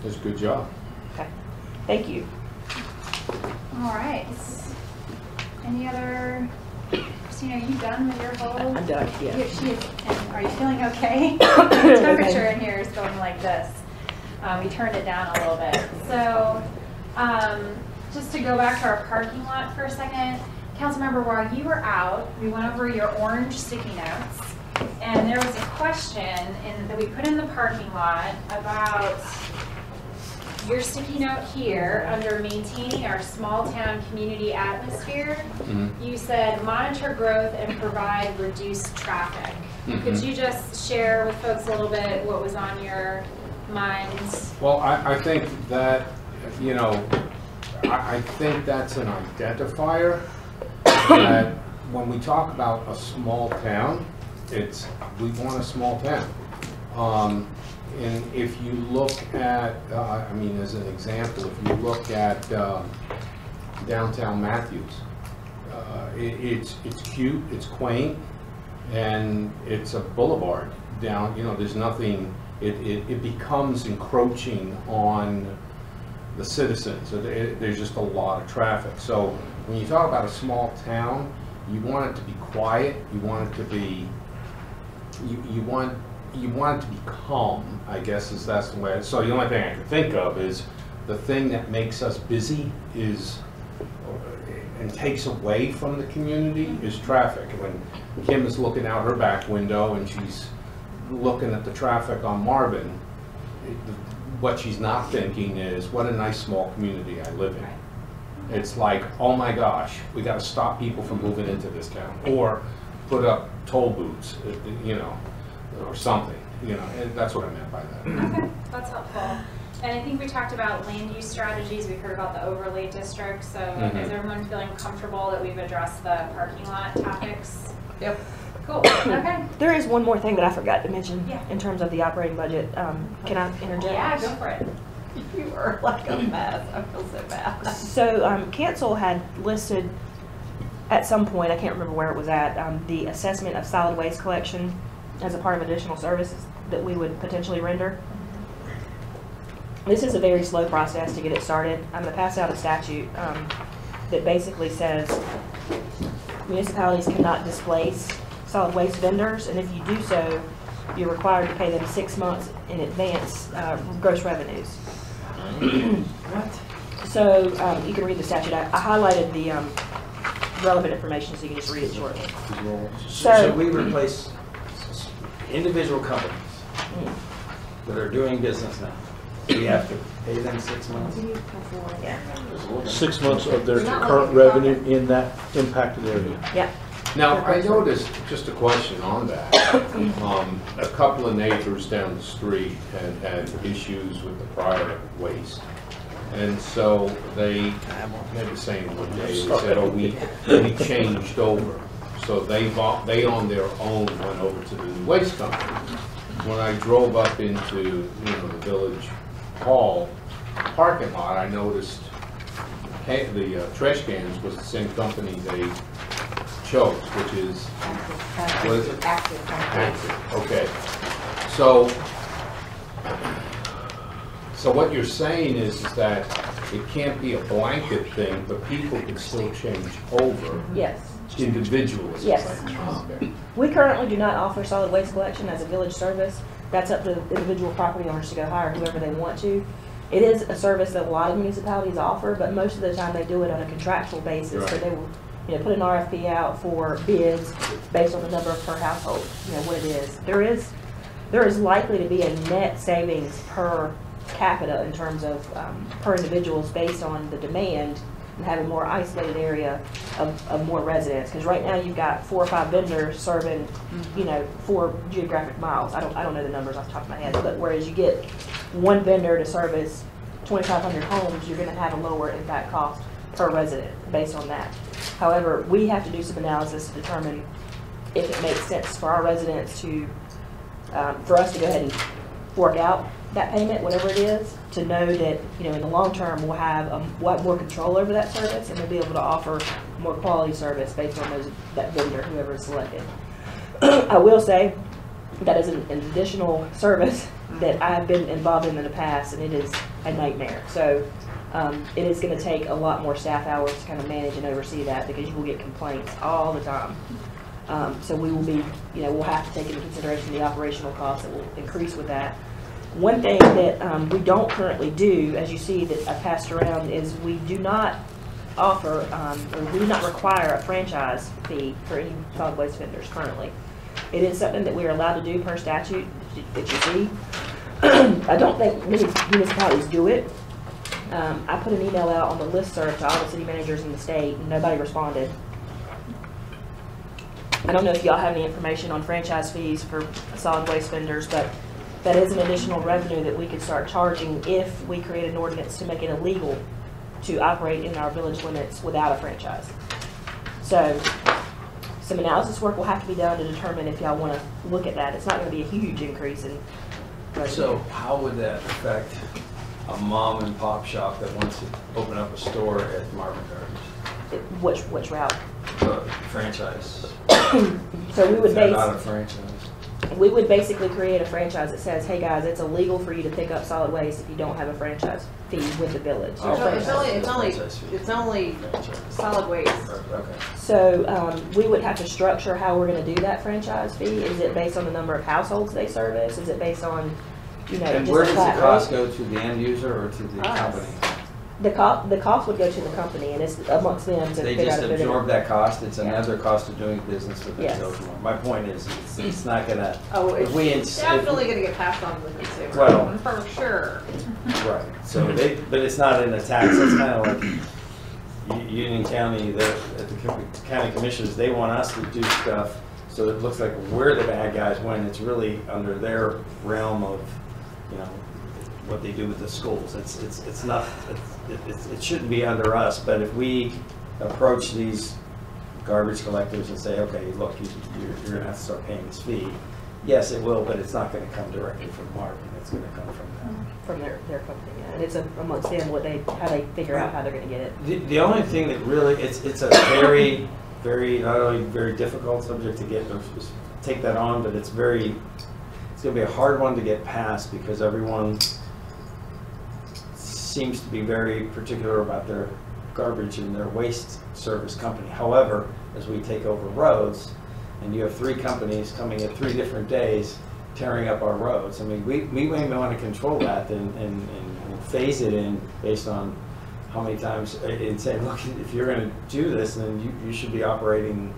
G: It's a good job.
C: Okay, thank you.
B: All right. Any other, Christina, are you done with your whole?
C: I'm done, yeah.
B: She is, and are you feeling okay? The temperature in here is going like this. We turned it down a little bit. So, just to go back to our parking lot for a second, Councilmember, while you were out, we went over your orange sticky notes, and there was a question that we put in the parking lot about your sticky note here under maintaining our small town community atmosphere. You said monitor growth and provide reduced traffic. Could you just share with folks a little bit what was on your minds?
G: Well, I think that, you know, I think that's an identifier that when we talk about a small town, we want a small town. And if you look at, I mean, as an example, if you look at downtown Matthews, it's cute, it's quaint, and it's a boulevard down, you know, there's nothing, it becomes encroaching on the citizens. So there's just a lot of traffic. So when you talk about a small town, you want it to be quiet, you want it to be, you want it to be calm, I guess that's the way. So the only thing I can think of is the thing that makes us busy is, and takes away from the community, is traffic. When Kim is looking out her back window and she's looking at the traffic on Marvin, what she's not thinking is, what a nice small community I live in. It's like, oh my gosh, we got to stop people from moving into this town, or put up toll booths, you know, or something, you know. And that's what I meant by that.
B: Okay, that's helpful. And I think we talked about land use strategies. We've heard about the overlay district. So is everyone feeling comfortable that we've addressed the parking lot topics?
E: Yep.
B: Cool. Okay.
C: There is one more thing that I forgot to mention
B: Yeah.
C: in terms of the operating budget. Can I interject?
B: Yeah, go for it.
E: You are like a mess. I feel so bad.
C: So Cancel had listed at some point, I can't remember where it was at, the assessment of solid waste collection as a part of additional services that we would potentially render. This is a very slow process to get it started. I'm going to pass out a statute that basically says municipalities cannot displace solid waste vendors, and if you do so, you're required to pay them 6 months in advance gross revenues.
E: What?
C: So you can read the statute. I highlighted the relevant information so you can just read it shortly.
A: Should we replace individual companies that are doing business now? We have to pay them 6 months?
C: Yeah.
H: 6 months of their current revenue in that impacted area.
C: Yeah.
G: Now, I noticed, just a question on that, a couple of neighbors down the street had issues with the prior waste. And so they made the same one day, they said, oh, we changed over. So they on their own went over to the new waste company. When I drove up into, you know, the village hall parking lot, I noticed the trash cans was the same company they chose, which is, what is it? Active. Okay. So what you're saying is that it can't be a blanket thing, but people can still change over
C: Yes.
G: individually.
C: Yes.
G: Okay.
C: We currently do not offer solid waste collection as a village service. That's up to individual property owners to go hire whoever they want to. It is a service that a lot of municipalities offer, but most of the time they do it on a contractual basis.
G: Right.
C: So they will, you know, put an RFP out for bids based on the number per household, you know, what it is. There is likely to be a net savings per capita in terms of per individuals based on the demand and having more isolated area of more residents. Because right now you've got 4 or 5 vendors serving, you know, 4 geographic miles. I don't know the numbers off the top of my head, but whereas you get one vendor to service 2,500 homes, you're going to have a lower impact cost per resident based on that. However, we have to do some analysis to determine if it makes sense for our residents to, for us to go ahead and fork out that payment, whatever it is, to know that, you know, in the long term we'll have more control over that service, and we'll be able to offer more quality service based on that vendor, whoever is selected. I will say that is an additional service that I've been involved in the past, and it is a nightmare. So it is going to take a lot more staff hours to kind of manage and oversee that, because you will get complaints all the time. So we will be, you know, we'll have to take into consideration the operational costs that will increase with that. One thing that we don't currently do, as you see that I passed around, is we do not offer, or we do not require a franchise fee for any solid waste vendors currently. It is something that we are allowed to do per statute that you see. I don't think many municipalities do it. I put an email out on the listserv to all the city managers in the state, and nobody responded. I don't know if y'all have any information on franchise fees for solid waste vendors, but that is an additional revenue that we could start charging if we create an ordinance to make it illegal to operate in our village limits without a franchise. So some analysis work will have to be done to determine if y'all want to look at that. It's not going to be a huge increase in revenue.
A: So how would that affect a mom and pop shop that wants to open up a store at Marvin Gardens?
C: Which route?
A: Franchise.
C: So we would
A: Not a franchise.
C: we would basically create a franchise that says, hey guys, it's illegal for you to pick up solid waste if you don't have a franchise fee with the village.
A: Oh,
E: It's only solid waste.
A: Okay.
C: So we would have to structure how we're going to do that franchise fee. Is it based on the number of households they service? Is it based on, you know,
A: And
C: just
A: where
C: a
A: does
C: flat
A: the cost
C: rate?
A: go, to the end user or to the
E: Us.
A: company?
C: The cost would go to the company, and it's amongst them to
A: They
C: figure
A: just
C: out if they're
A: absorb
C: gonna.
A: that cost, it's
C: Yeah.
A: another cost of doing business with
C: Yes.
A: themselves. My point is, it's not gonna,
E: Oh,
A: if
E: it's
A: we
E: definitely gonna get passed on to the consumer.
A: Well-
E: For sure.
A: right, so but it's not in a tax, it's kind of like Union County, at the county commissioners, they want us to do stuff so it looks like we're the bad guys when it's really under their realm of, you know, what they do with the schools. It's not, it shouldn't be under us, but if we approach these garbage collectors and say, okay, look, you're gonna have to start paying this fee, yes, it will, but it's not gonna come directly from Marvin, it's gonna come from them.
C: From their company, yeah. And it's amongst them how they figure out how they're gonna get it.
A: The only thing that really, it's a very, very, not only very difficult subject to take that on, but it's gonna be a hard one to get past because everyone seems to be very particular about their garbage and their waste service company. However, as we take over roads, and you have 3 companies coming at 3 different days tearing up our roads, I mean, we may want to control that and phase it in based on how many times, and say, look, if you're going to do this, then you should be operating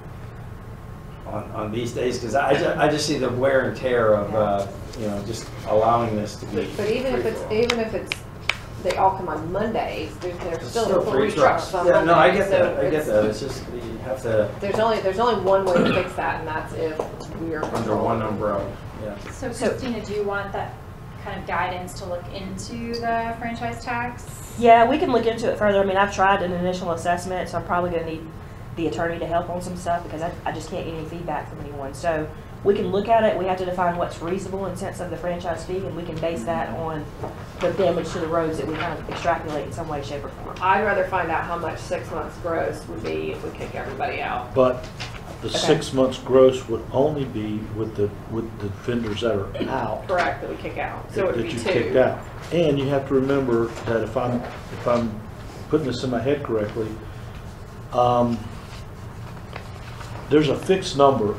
A: on these days, because I just see the wear and tear of, you know, just allowing this to be.
E: But even if it's, they all come on Mondays, there's still 3
A: free
E: trucks on
A: Yeah,
E: Mondays.
A: no, I get that,
E: so
A: I get that, it's just, you have to,
E: There's only one way to fix that, and that's if we are.
A: under one umbrella, yeah.
B: So Christina, do you want that kind of guidance to look into the franchise tax?
C: Yeah, we can look into it further. I mean, I've tried an initial assessment, so I'm probably gonna need the attorney to help on some stuff because I just can't get any feedback from anyone. So we can look at it. We have to define what's reasonable in sense of the franchise fee, and we can base that on the damage to the roads that we kind of extrapolate in some way, shape, or form.
E: I'd rather find out how much 6 months gross would be if we kick everybody out.
H: But the
C: Okay.
H: 6 months gross would only be with the vendors that are out.
E: Correct, that we kick out. So it would
H: that
E: be
H: you
E: 2.
H: kicked out. And you have to remember that if I'm putting this in my head correctly, there's a fixed number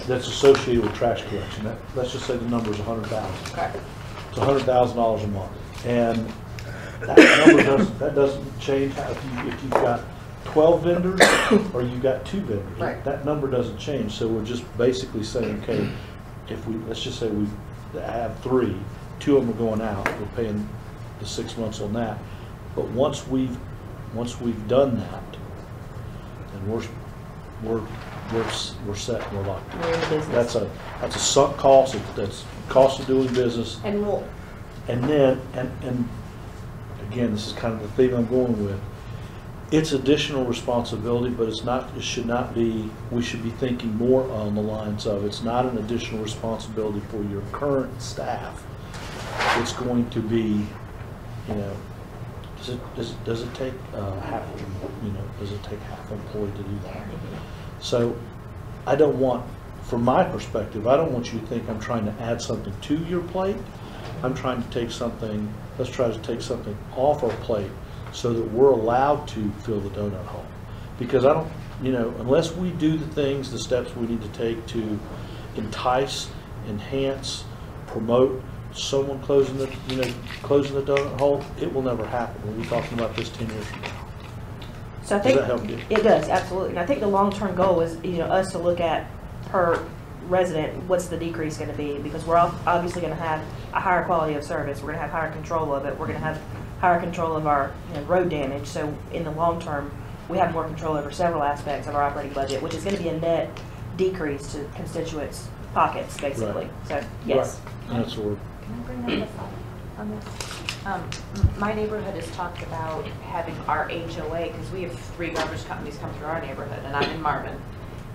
H: that's associated with trash collection. Let's just say the number is 100,000.
E: Okay.
H: It's $100,000 a month, and that doesn't change if you've got 12 vendors or you've got 2 vendors.
E: Right.
H: That number doesn't change. So we're just basically saying, okay, let's just say we have 3, 2 of them are going out. We're paying the 6 months on that. But once we've done that, then we're set. We're locked in.
C: We're in the business.
H: That's a sunk cost. That's cost of doing business.
E: And we'll,
H: And then, and again, this is kind of the theme I'm going with. It's additional responsibility, but it should not be, we should be thinking more on the lines of, it's not an additional responsibility for your current staff. It's going to be, you know, does it take half employee to do that? So I don't want, from my perspective, I don't want you to think I'm trying to add something to your plate. I'm trying to let's try to take something off our plate so that we're allowed to fill the donut hole. Because unless we do the steps we need to take to entice, enhance, promote someone closing the donut hole, it will never happen. We'll be talking about this 10 years from now.
C: So I
H: Does
C: think
H: that help you?
C: it does, absolutely. And I think the long-term goal is, us to look at per resident, what's the decrease going to be? Because we're obviously going to have a higher quality of service. We're going to have higher control of it. We're going to have higher control of our road damage. So in the long term, we have more control over several aspects of our operating budget, which is going to be a net decrease to constituents pockets, basically. So, yes.
H: Right. And that's where,
J: Can I bring up on this? My neighborhood has talked about having our HOA, because we have 3 garbage companies come through our neighborhood, and I'm in Marvin.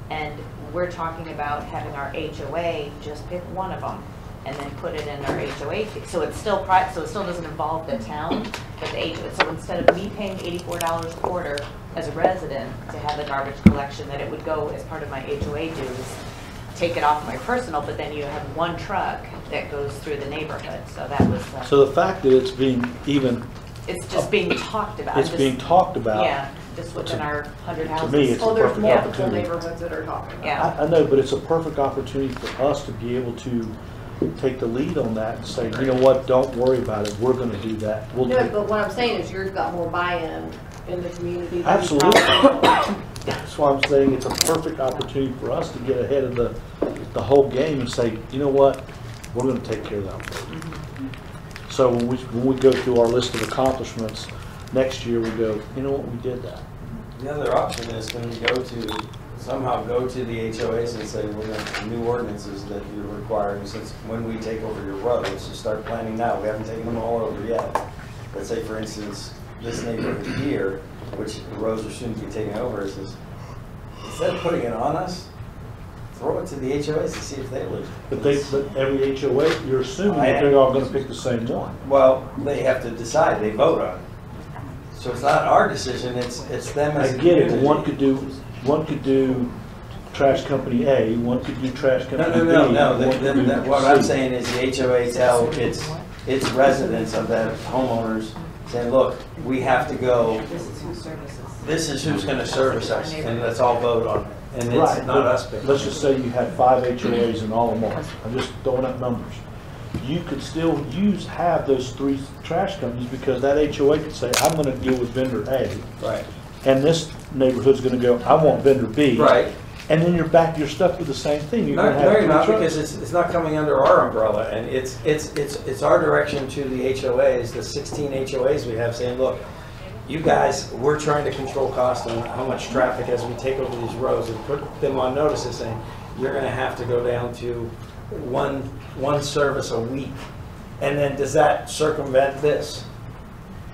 J: And we're talking about having our HOA, just pick one of them, and then put it in our HOA fee. So it's still so it still doesn't involve the town, but the HOA. So instead of me paying $84 a quarter as a resident to have the garbage collection, that it would go as part of my HOA dues, take it off my personal, but then you have one truck that goes through the neighborhood. So that was.
H: so the fact that it's being even,
J: It's just being talked about.
H: it's
J: Just-
H: being talked about.
J: Yeah, just within our 100
H: To
J: houses.
H: me, it's a
E: Oh, there's
H: perfect
E: multiple
H: opportunity.
E: neighborhoods that are talking about it.
J: Yeah.
H: I know, but it's a perfect opportunity for us to be able to take the lead on that and say, you know what, don't worry about it, we're gonna do that. We'll
E: No,
H: take.
E: but what I'm saying is you've got more buy-in in the community. than you
H: Absolutely.
E: probably-
H: That's why I'm saying it's a perfect opportunity for us to get ahead of the whole game and say, you know what, we're gonna take care of that for you. So when we go through our list of accomplishments, next year we go, you know what, we did that.
A: The other option is can we somehow go to the HOAs and say, we're going to, new ordinances that you're requiring, since when we take over your roads, so start planning now. We haven't taken them all over yet. Let's say, for instance, this neighborhood here, which the roads are soon to be taken over, is instead of putting it on us, throw it to the HOAs and see if they lose.
H: But every HOA, you're assuming that they're all gonna pick the same one.
A: Well, they have to decide, they vote on it. So it's not our decision, it's them
H: I
A: as a
H: get it,
A: community.
H: one could do trash company A, one could do trash company B.
A: No.
H: one could do
A: What I'm
H: C.
A: saying is the HOA tell its residents of that homeowners, saying, look, we have to go,
J: This is who services.
A: this is who's gonna service us, and let's all vote on it. And it's
H: Right,
A: not
H: but
A: us picking.
H: let's just say you had 5 HOAs and all of them are. I'm just throwing out numbers. You could still have those 3 trash companies because that HOA could say, I'm gonna deal with vendor A.
A: Right.
H: And this neighborhood's gonna go, I want vendor B.
A: Right.
H: And then you're stuck with the same thing. You're
A: No,
H: gonna have
A: no, you're
H: 3
A: not,
H: trucks.
A: because it's not coming under our umbrella, and it's our direction to the HOAs, the 16 HOAs we have, saying, look, you guys, we're trying to control cost and how much traffic as we take over these roads, and put them on notices saying, you're gonna have to go down to one service a week. And then does that circumvent this?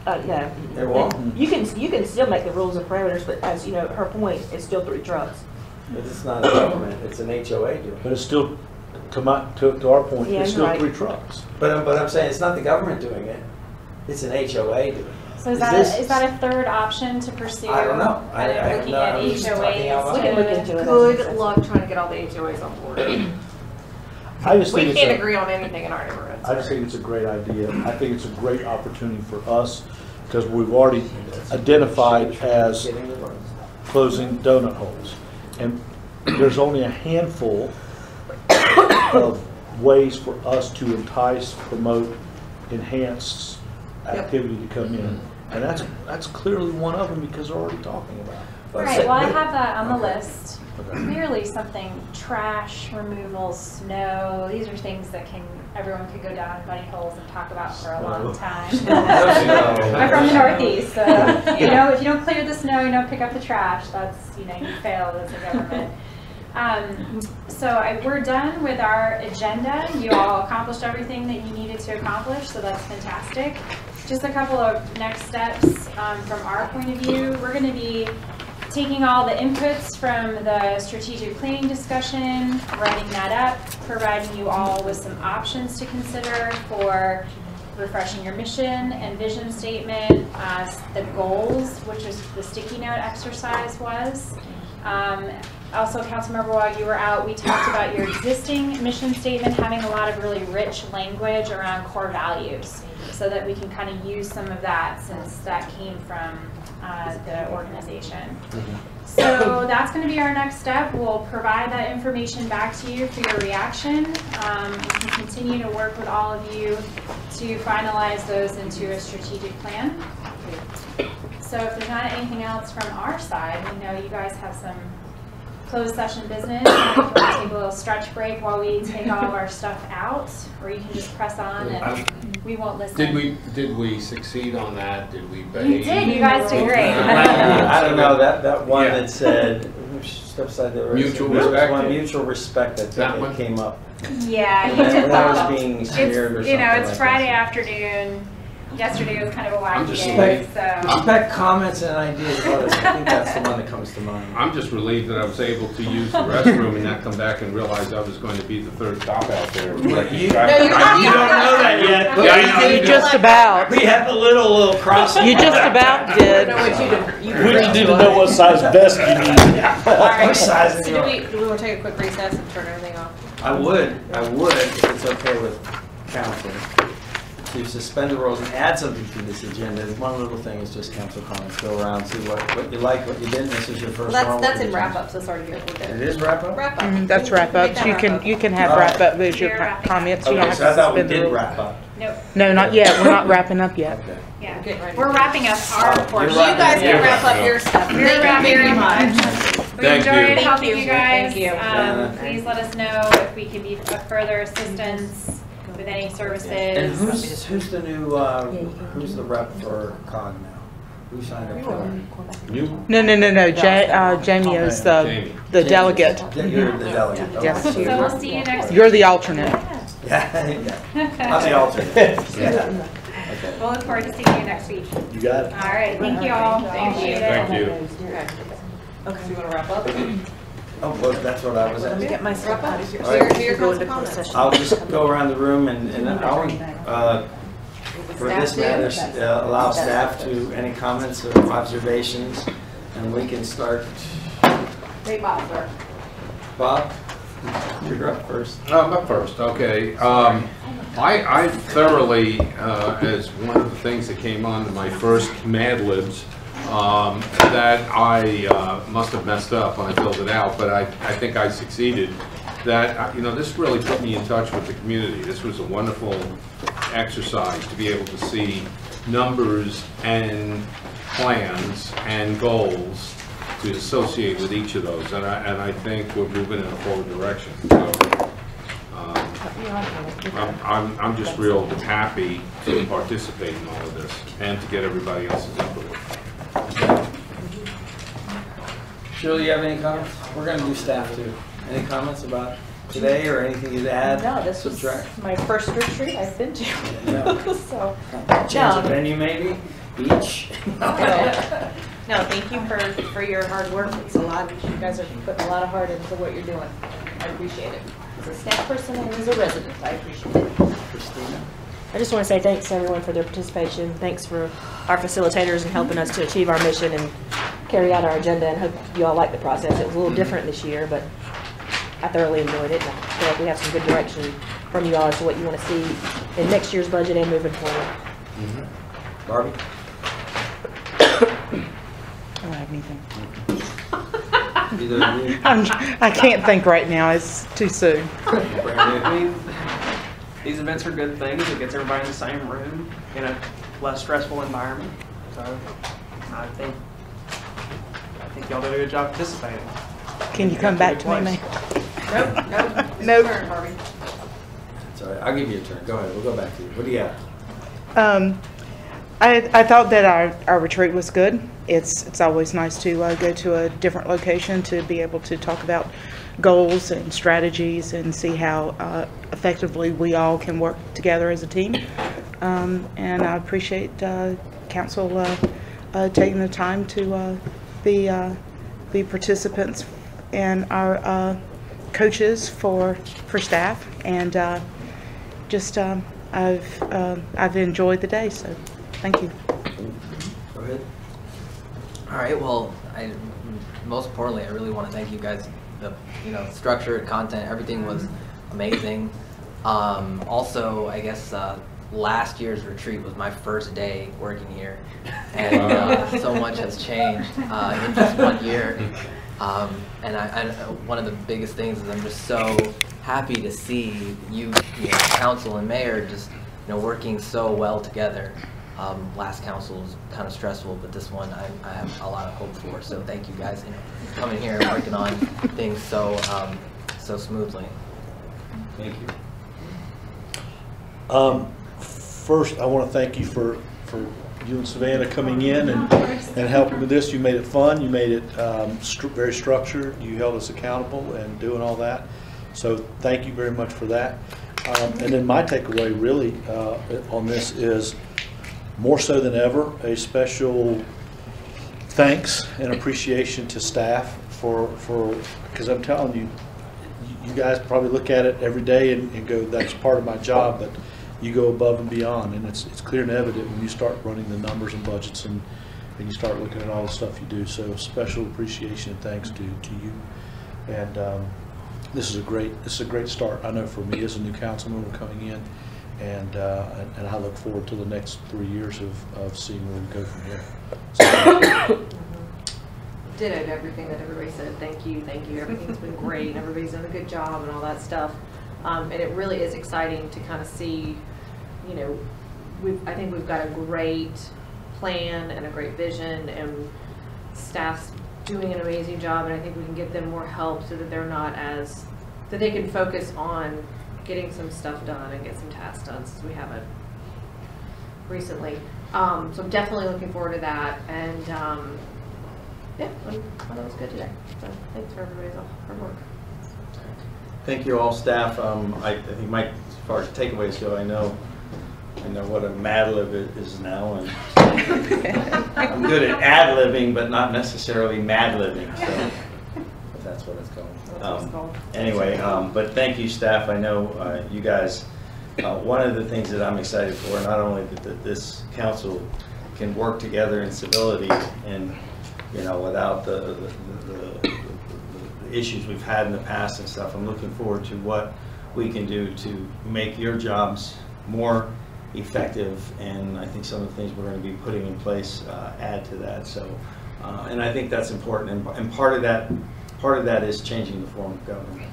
C: No.
A: It won't?
C: You can still make the rules and parameters, but as you know, her point is still 3 trucks.
A: But it's not a government, it's an HOA doing
H: But
A: it.
H: it's still, to our point,
C: Yeah,
H: it's still
C: you're right.
H: 3 trucks.
A: But I'm saying, it's not the government doing it, it's an HOA doing it.
B: So is
A: this-
B: that a third option to pursue?
A: I don't know.
B: Kind of
A: I
B: looking
A: have
B: at
A: no- I'm just talking out
B: HOAs.
A: loud.
C: We can look into it.
E: Good luck trying to get all the HOAs on board.
H: I just
E: We
H: think
E: can't
H: it's
E: agree on anything in our neighborhood.
H: I just think it's a great idea. I think it's a great opportunity for us because we've already identified as closing donut holes. And there's only a handful of ways for us to entice, promote, enhance activity to come in. And that's clearly one of them because they're already talking about it.
B: Right, well, I have that on the list.
H: Okay.
B: Clearly something, trash removal, snow, these are things that everyone could go down bunny holes and talk about for a long time. I'm from the Northeast, so, if you don't clear the snow, you don't pick up the trash, that's, you failed as a government. So we're done with our agenda. You all accomplished everything that you needed to accomplish, so that's fantastic. Just a couple of next steps from our point of view. We're going to be taking all the inputs from the strategic planning discussion, writing that up, providing you all with some options to consider for refreshing your mission and vision statement, the goals, which is the sticky note exercise was. Also, Councilmember, while you were out, we talked about your existing mission statement having a lot of really rich language around core values so that we can kind of use some of that since that came from the organization. So that's going to be our next step. We'll provide that information back to you for your reaction. We can continue to work with all of you to finalize those into a strategic plan. So if there's not anything else from our side, we know you guys have some closed session business. If you want to take a little stretch break while we take all of our stuff out, or you can just press on and we won't listen.
G: Did we succeed on that? Did we behave?
B: You did. You guys did great.
A: I don't know, that one
G: Yeah.
A: that said, Step aside the
G: Mutual
A: there was
G: respect.
A: one mutual respect that
G: That one?
A: came up.
B: Yeah,
A: And
B: you
A: that,
B: did
A: when that
B: well.
A: was being smeared or
B: It's,
A: something.
B: you know, it's
A: like
B: Friday
A: this.
B: afternoon. Yesterday was kind of a
G: I'm
B: wacky
G: just
B: day, so.
A: Respect comments and ideas. Well, I think that's the one that comes to mind.
G: I'm just relieved that I was able to use the restroom and not come back and realize I was going to be the third stop out there.
A: You don't know
G: that
A: that yet.
G: Yeah, I know.
I: You just about.
A: We had the little crossing.
I: You just about did.
H: We just need to know what size vest you need.
A: What size is
E: So
A: yours?
E: do we want to take a quick recess and turn everything off?
A: I would, if it's okay with council, to suspend the rules and add something to this agenda. One little thing is just council comments. Go around, see what you like, what you didn't. This is your first one.
E: That's in wrap up, so that's already good. We're
A: It
E: good.
A: is wrap up?
E: Wrap up.
I: That's wrap ups. You can have
A: All
I: wrap
A: right.
I: up as your
B: You're wrapping up.
I: comments. You don't
A: Okay,
I: have
A: so I
I: to
A: thought we
I: suspend the
A: did
I: rules.
A: wrap up.
B: Nope.
I: No, not yet. We're not wrapping up yet.
A: Okay.
B: Yeah.
E: Getting ready.
B: We're wrapping up our
A: You're
B: portion.
E: You guys
G: Yeah.
E: can wrap up your stuff.
B: We're
E: Thank you
B: wrapping
E: very
B: up
E: much.
B: We
G: Thank
B: enjoyed
G: you.
B: helping
E: Thank
B: you
E: you.
B: guys.
E: Thank you.
B: Please let us know if we can be of further assistance with any
A: And
B: services.
A: who's the new, who's the rep for COG now? Who signed up for that?
G: You?
I: No. Jamie is
G: Jamie.
I: the delegate.
A: You're the delegate. Okay.
I: Yes.
B: So we'll see you next week.
I: You're the alternate.
A: Yeah, yeah. I'm the alternate. Yeah. Okay.
B: We'll look forward to seeing you next week.
H: You got it.
B: All right, thank you all. Appreciate it.
G: Thank you.
E: Okay. Okay, so you want to wrap up?
A: Oh, well, that's what I was
C: Let me
A: asking.
C: get my stuff out of here.
A: All right.
C: So
E: Here
C: go
E: comes
C: into
E: comments.
C: closed session.
A: I'll just go around the room and I'll, for this matter, allow staff to, any comments or observations, and we can start.
E: Hey, Bob, sir.
A: Bob, you're up first.
G: I'm up first, okay. I thoroughly, as one of the things that came on to my first Mad Libs, that I must have messed up when I filled it out, but I think I succeeded. That, you know, this really put me in touch with the community. This was a wonderful exercise to be able to see numbers and plans and goals to associate with each of those, and I think we're moving in a forward direction. So, I'm just real happy to participate in all of this and to get everybody else's input.
A: Shirley, you have any comments? We're gonna do staff too. Any comments about today or anything you'd add?
J: No, this was
A: subtract?
J: my first retreat I've been to.
A: Yeah.
J: So,
A: Change of venue maybe? Beach?
J: no, thank you for your hard work. It's a lot, you guys are putting a lot of heart into what you're doing. I appreciate it. As a staff person and as a resident, I appreciate it.
A: Christina?
C: I just want to say thanks to everyone for their participation. Thanks for our facilitators and helping us to achieve our mission and carry out our agenda, and hope you all like the process. It was a little different this year, but I thoroughly enjoyed it. And I feel like we have some good direction from you all as to what you want to see in next year's budget and moving forward.
A: Barbie?
I: I don't have anything.
A: Either of you?
I: I can't think right now. It's too soon.
A: Brandon?
F: These events are good things. It gets everybody in the same room in a less stressful environment. So I think y'all did a good job participating.
I: Can you come back to me, May?
E: Nope.
I: Nope.
E: Turn, Barbie.
A: Sorry, I'll give you a turn. Go ahead, we'll go back to you. What do you have?
I: I thought that our retreat was good. It's always nice to go to a different location to be able to talk about goals and strategies and see how effectively we all can work together as a team. And I appreciate council taking the time to be participants and our coaches for staff, and I've enjoyed the day, so thank you.
A: Go ahead.
D: All right. Well, most importantly, I really want to thank you guys. The structure, content, everything was amazing. Also, I guess last year's retreat was my first day working here, and so much has changed in just 1 year. And one of the biggest things is I'm just so happy to see you council and mayor, just working so well together. Last council was kind of stressful, but this one I have a lot of hope for. So thank you guys, coming here and working on things so smoothly.
A: Thank you.
H: First, I want to thank you for you and Savannah coming in and helping with this. You made it fun. You made it very structured. You held us accountable and doing all that. So thank you very much for that. And then my takeaway really on this is, more so than ever, a special thanks and appreciation to staff for because I'm telling you, you guys probably look at it every day and go, that's part of my job, but you go above and beyond, and it's clear and evident when you start running the numbers and budgets and you start looking at all the stuff you do. So special appreciation and thanks to you. And this is a great start. I know for me as a new council member coming in, and I look forward to the next 3 years of seeing where we go from here. So,
E: Ditto to everything that everybody said. Thank you. Everything's been great. Everybody's done a good job and all that stuff. And it really is exciting to kind of see, you know, I think we've got a great plan and a great vision, and staff's doing an amazing job, and I think we can get them more help so that they're not that they can focus on getting some stuff done and get some tasks done, since we haven't recently. So I'm definitely looking forward to that, and yeah, I thought it was good today. So thanks for everybody's hard work.
A: Thank you all, staff. I think Mike, as far as takeaways go, I know what a Mad Lib is now, and I'm good at ad-libbing, but not necessarily mad-libbing, so if that's what it's called. Anyway, but thank you, staff. I know you guys, one of the things that I'm excited for, not only that this council can work together in civility and, you know, without the issues we've had in the past and stuff, I'm looking forward to what we can do to make your jobs more effective, and I think some of the things we're going to be putting in place add to that. So, and I think that's important, and part of that is changing the form of government.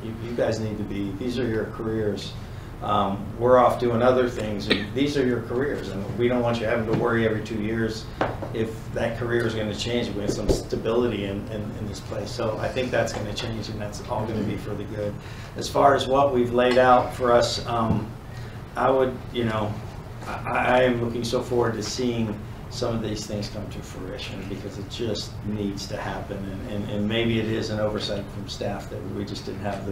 A: You guys need to be, these are your careers. We're off doing other things, and these are your careers, and we don't want you having to worry every 2 years if that career is going to change. We have some stability in this place, so I think that's going to change, and that's all going to be for the good. As far as what we've laid out for us, I would, you know, I am looking so forward to seeing some of these things come to fruition, because it just needs to happen, and maybe it is an oversight from staff that we just didn't have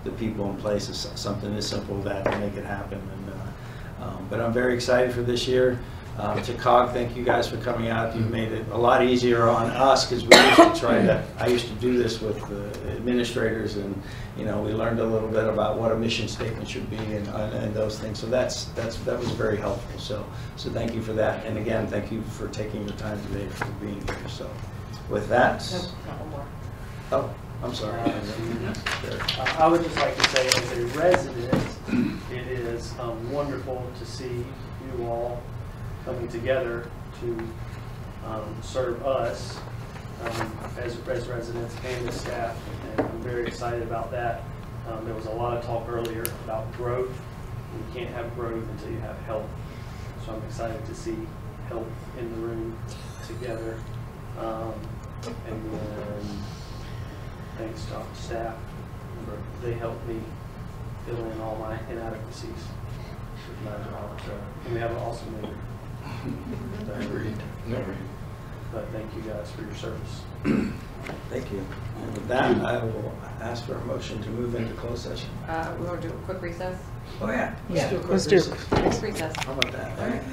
A: the people in place. It's something as simple as that to make it happen. And but I'm very excited for this year. To COG, thank you guys for coming out. You've made it a lot easier on us, because we used to try to, I used to do this with the administrators, and you know, we learned a little bit about what a mission statement should be and those things. So that was very helpful. So thank you for that. And again, thank you for taking the time today for being here. So with that, oh, I'm sorry.
K: I would just like to say, as a resident, it is wonderful to see you all coming together to serve us as residents and the staff, and I'm very excited about that. There was a lot of talk earlier about growth. You can't have growth until you have health, so I'm excited to see health in the room together. And then thanks to our staff, they helped me fill in all my inadequacies with my job. So, and we have an awesome leader.
A: Agreed.
K: But thank you guys for your service.
A: Thank you. And with that, I will ask for a motion to move into closed session.
E: We want to do a quick recess?
A: Oh yeah.
I: Yeah,
A: Do a quick
I: let's do it.
A: recess.
E: Recess.
A: How about that?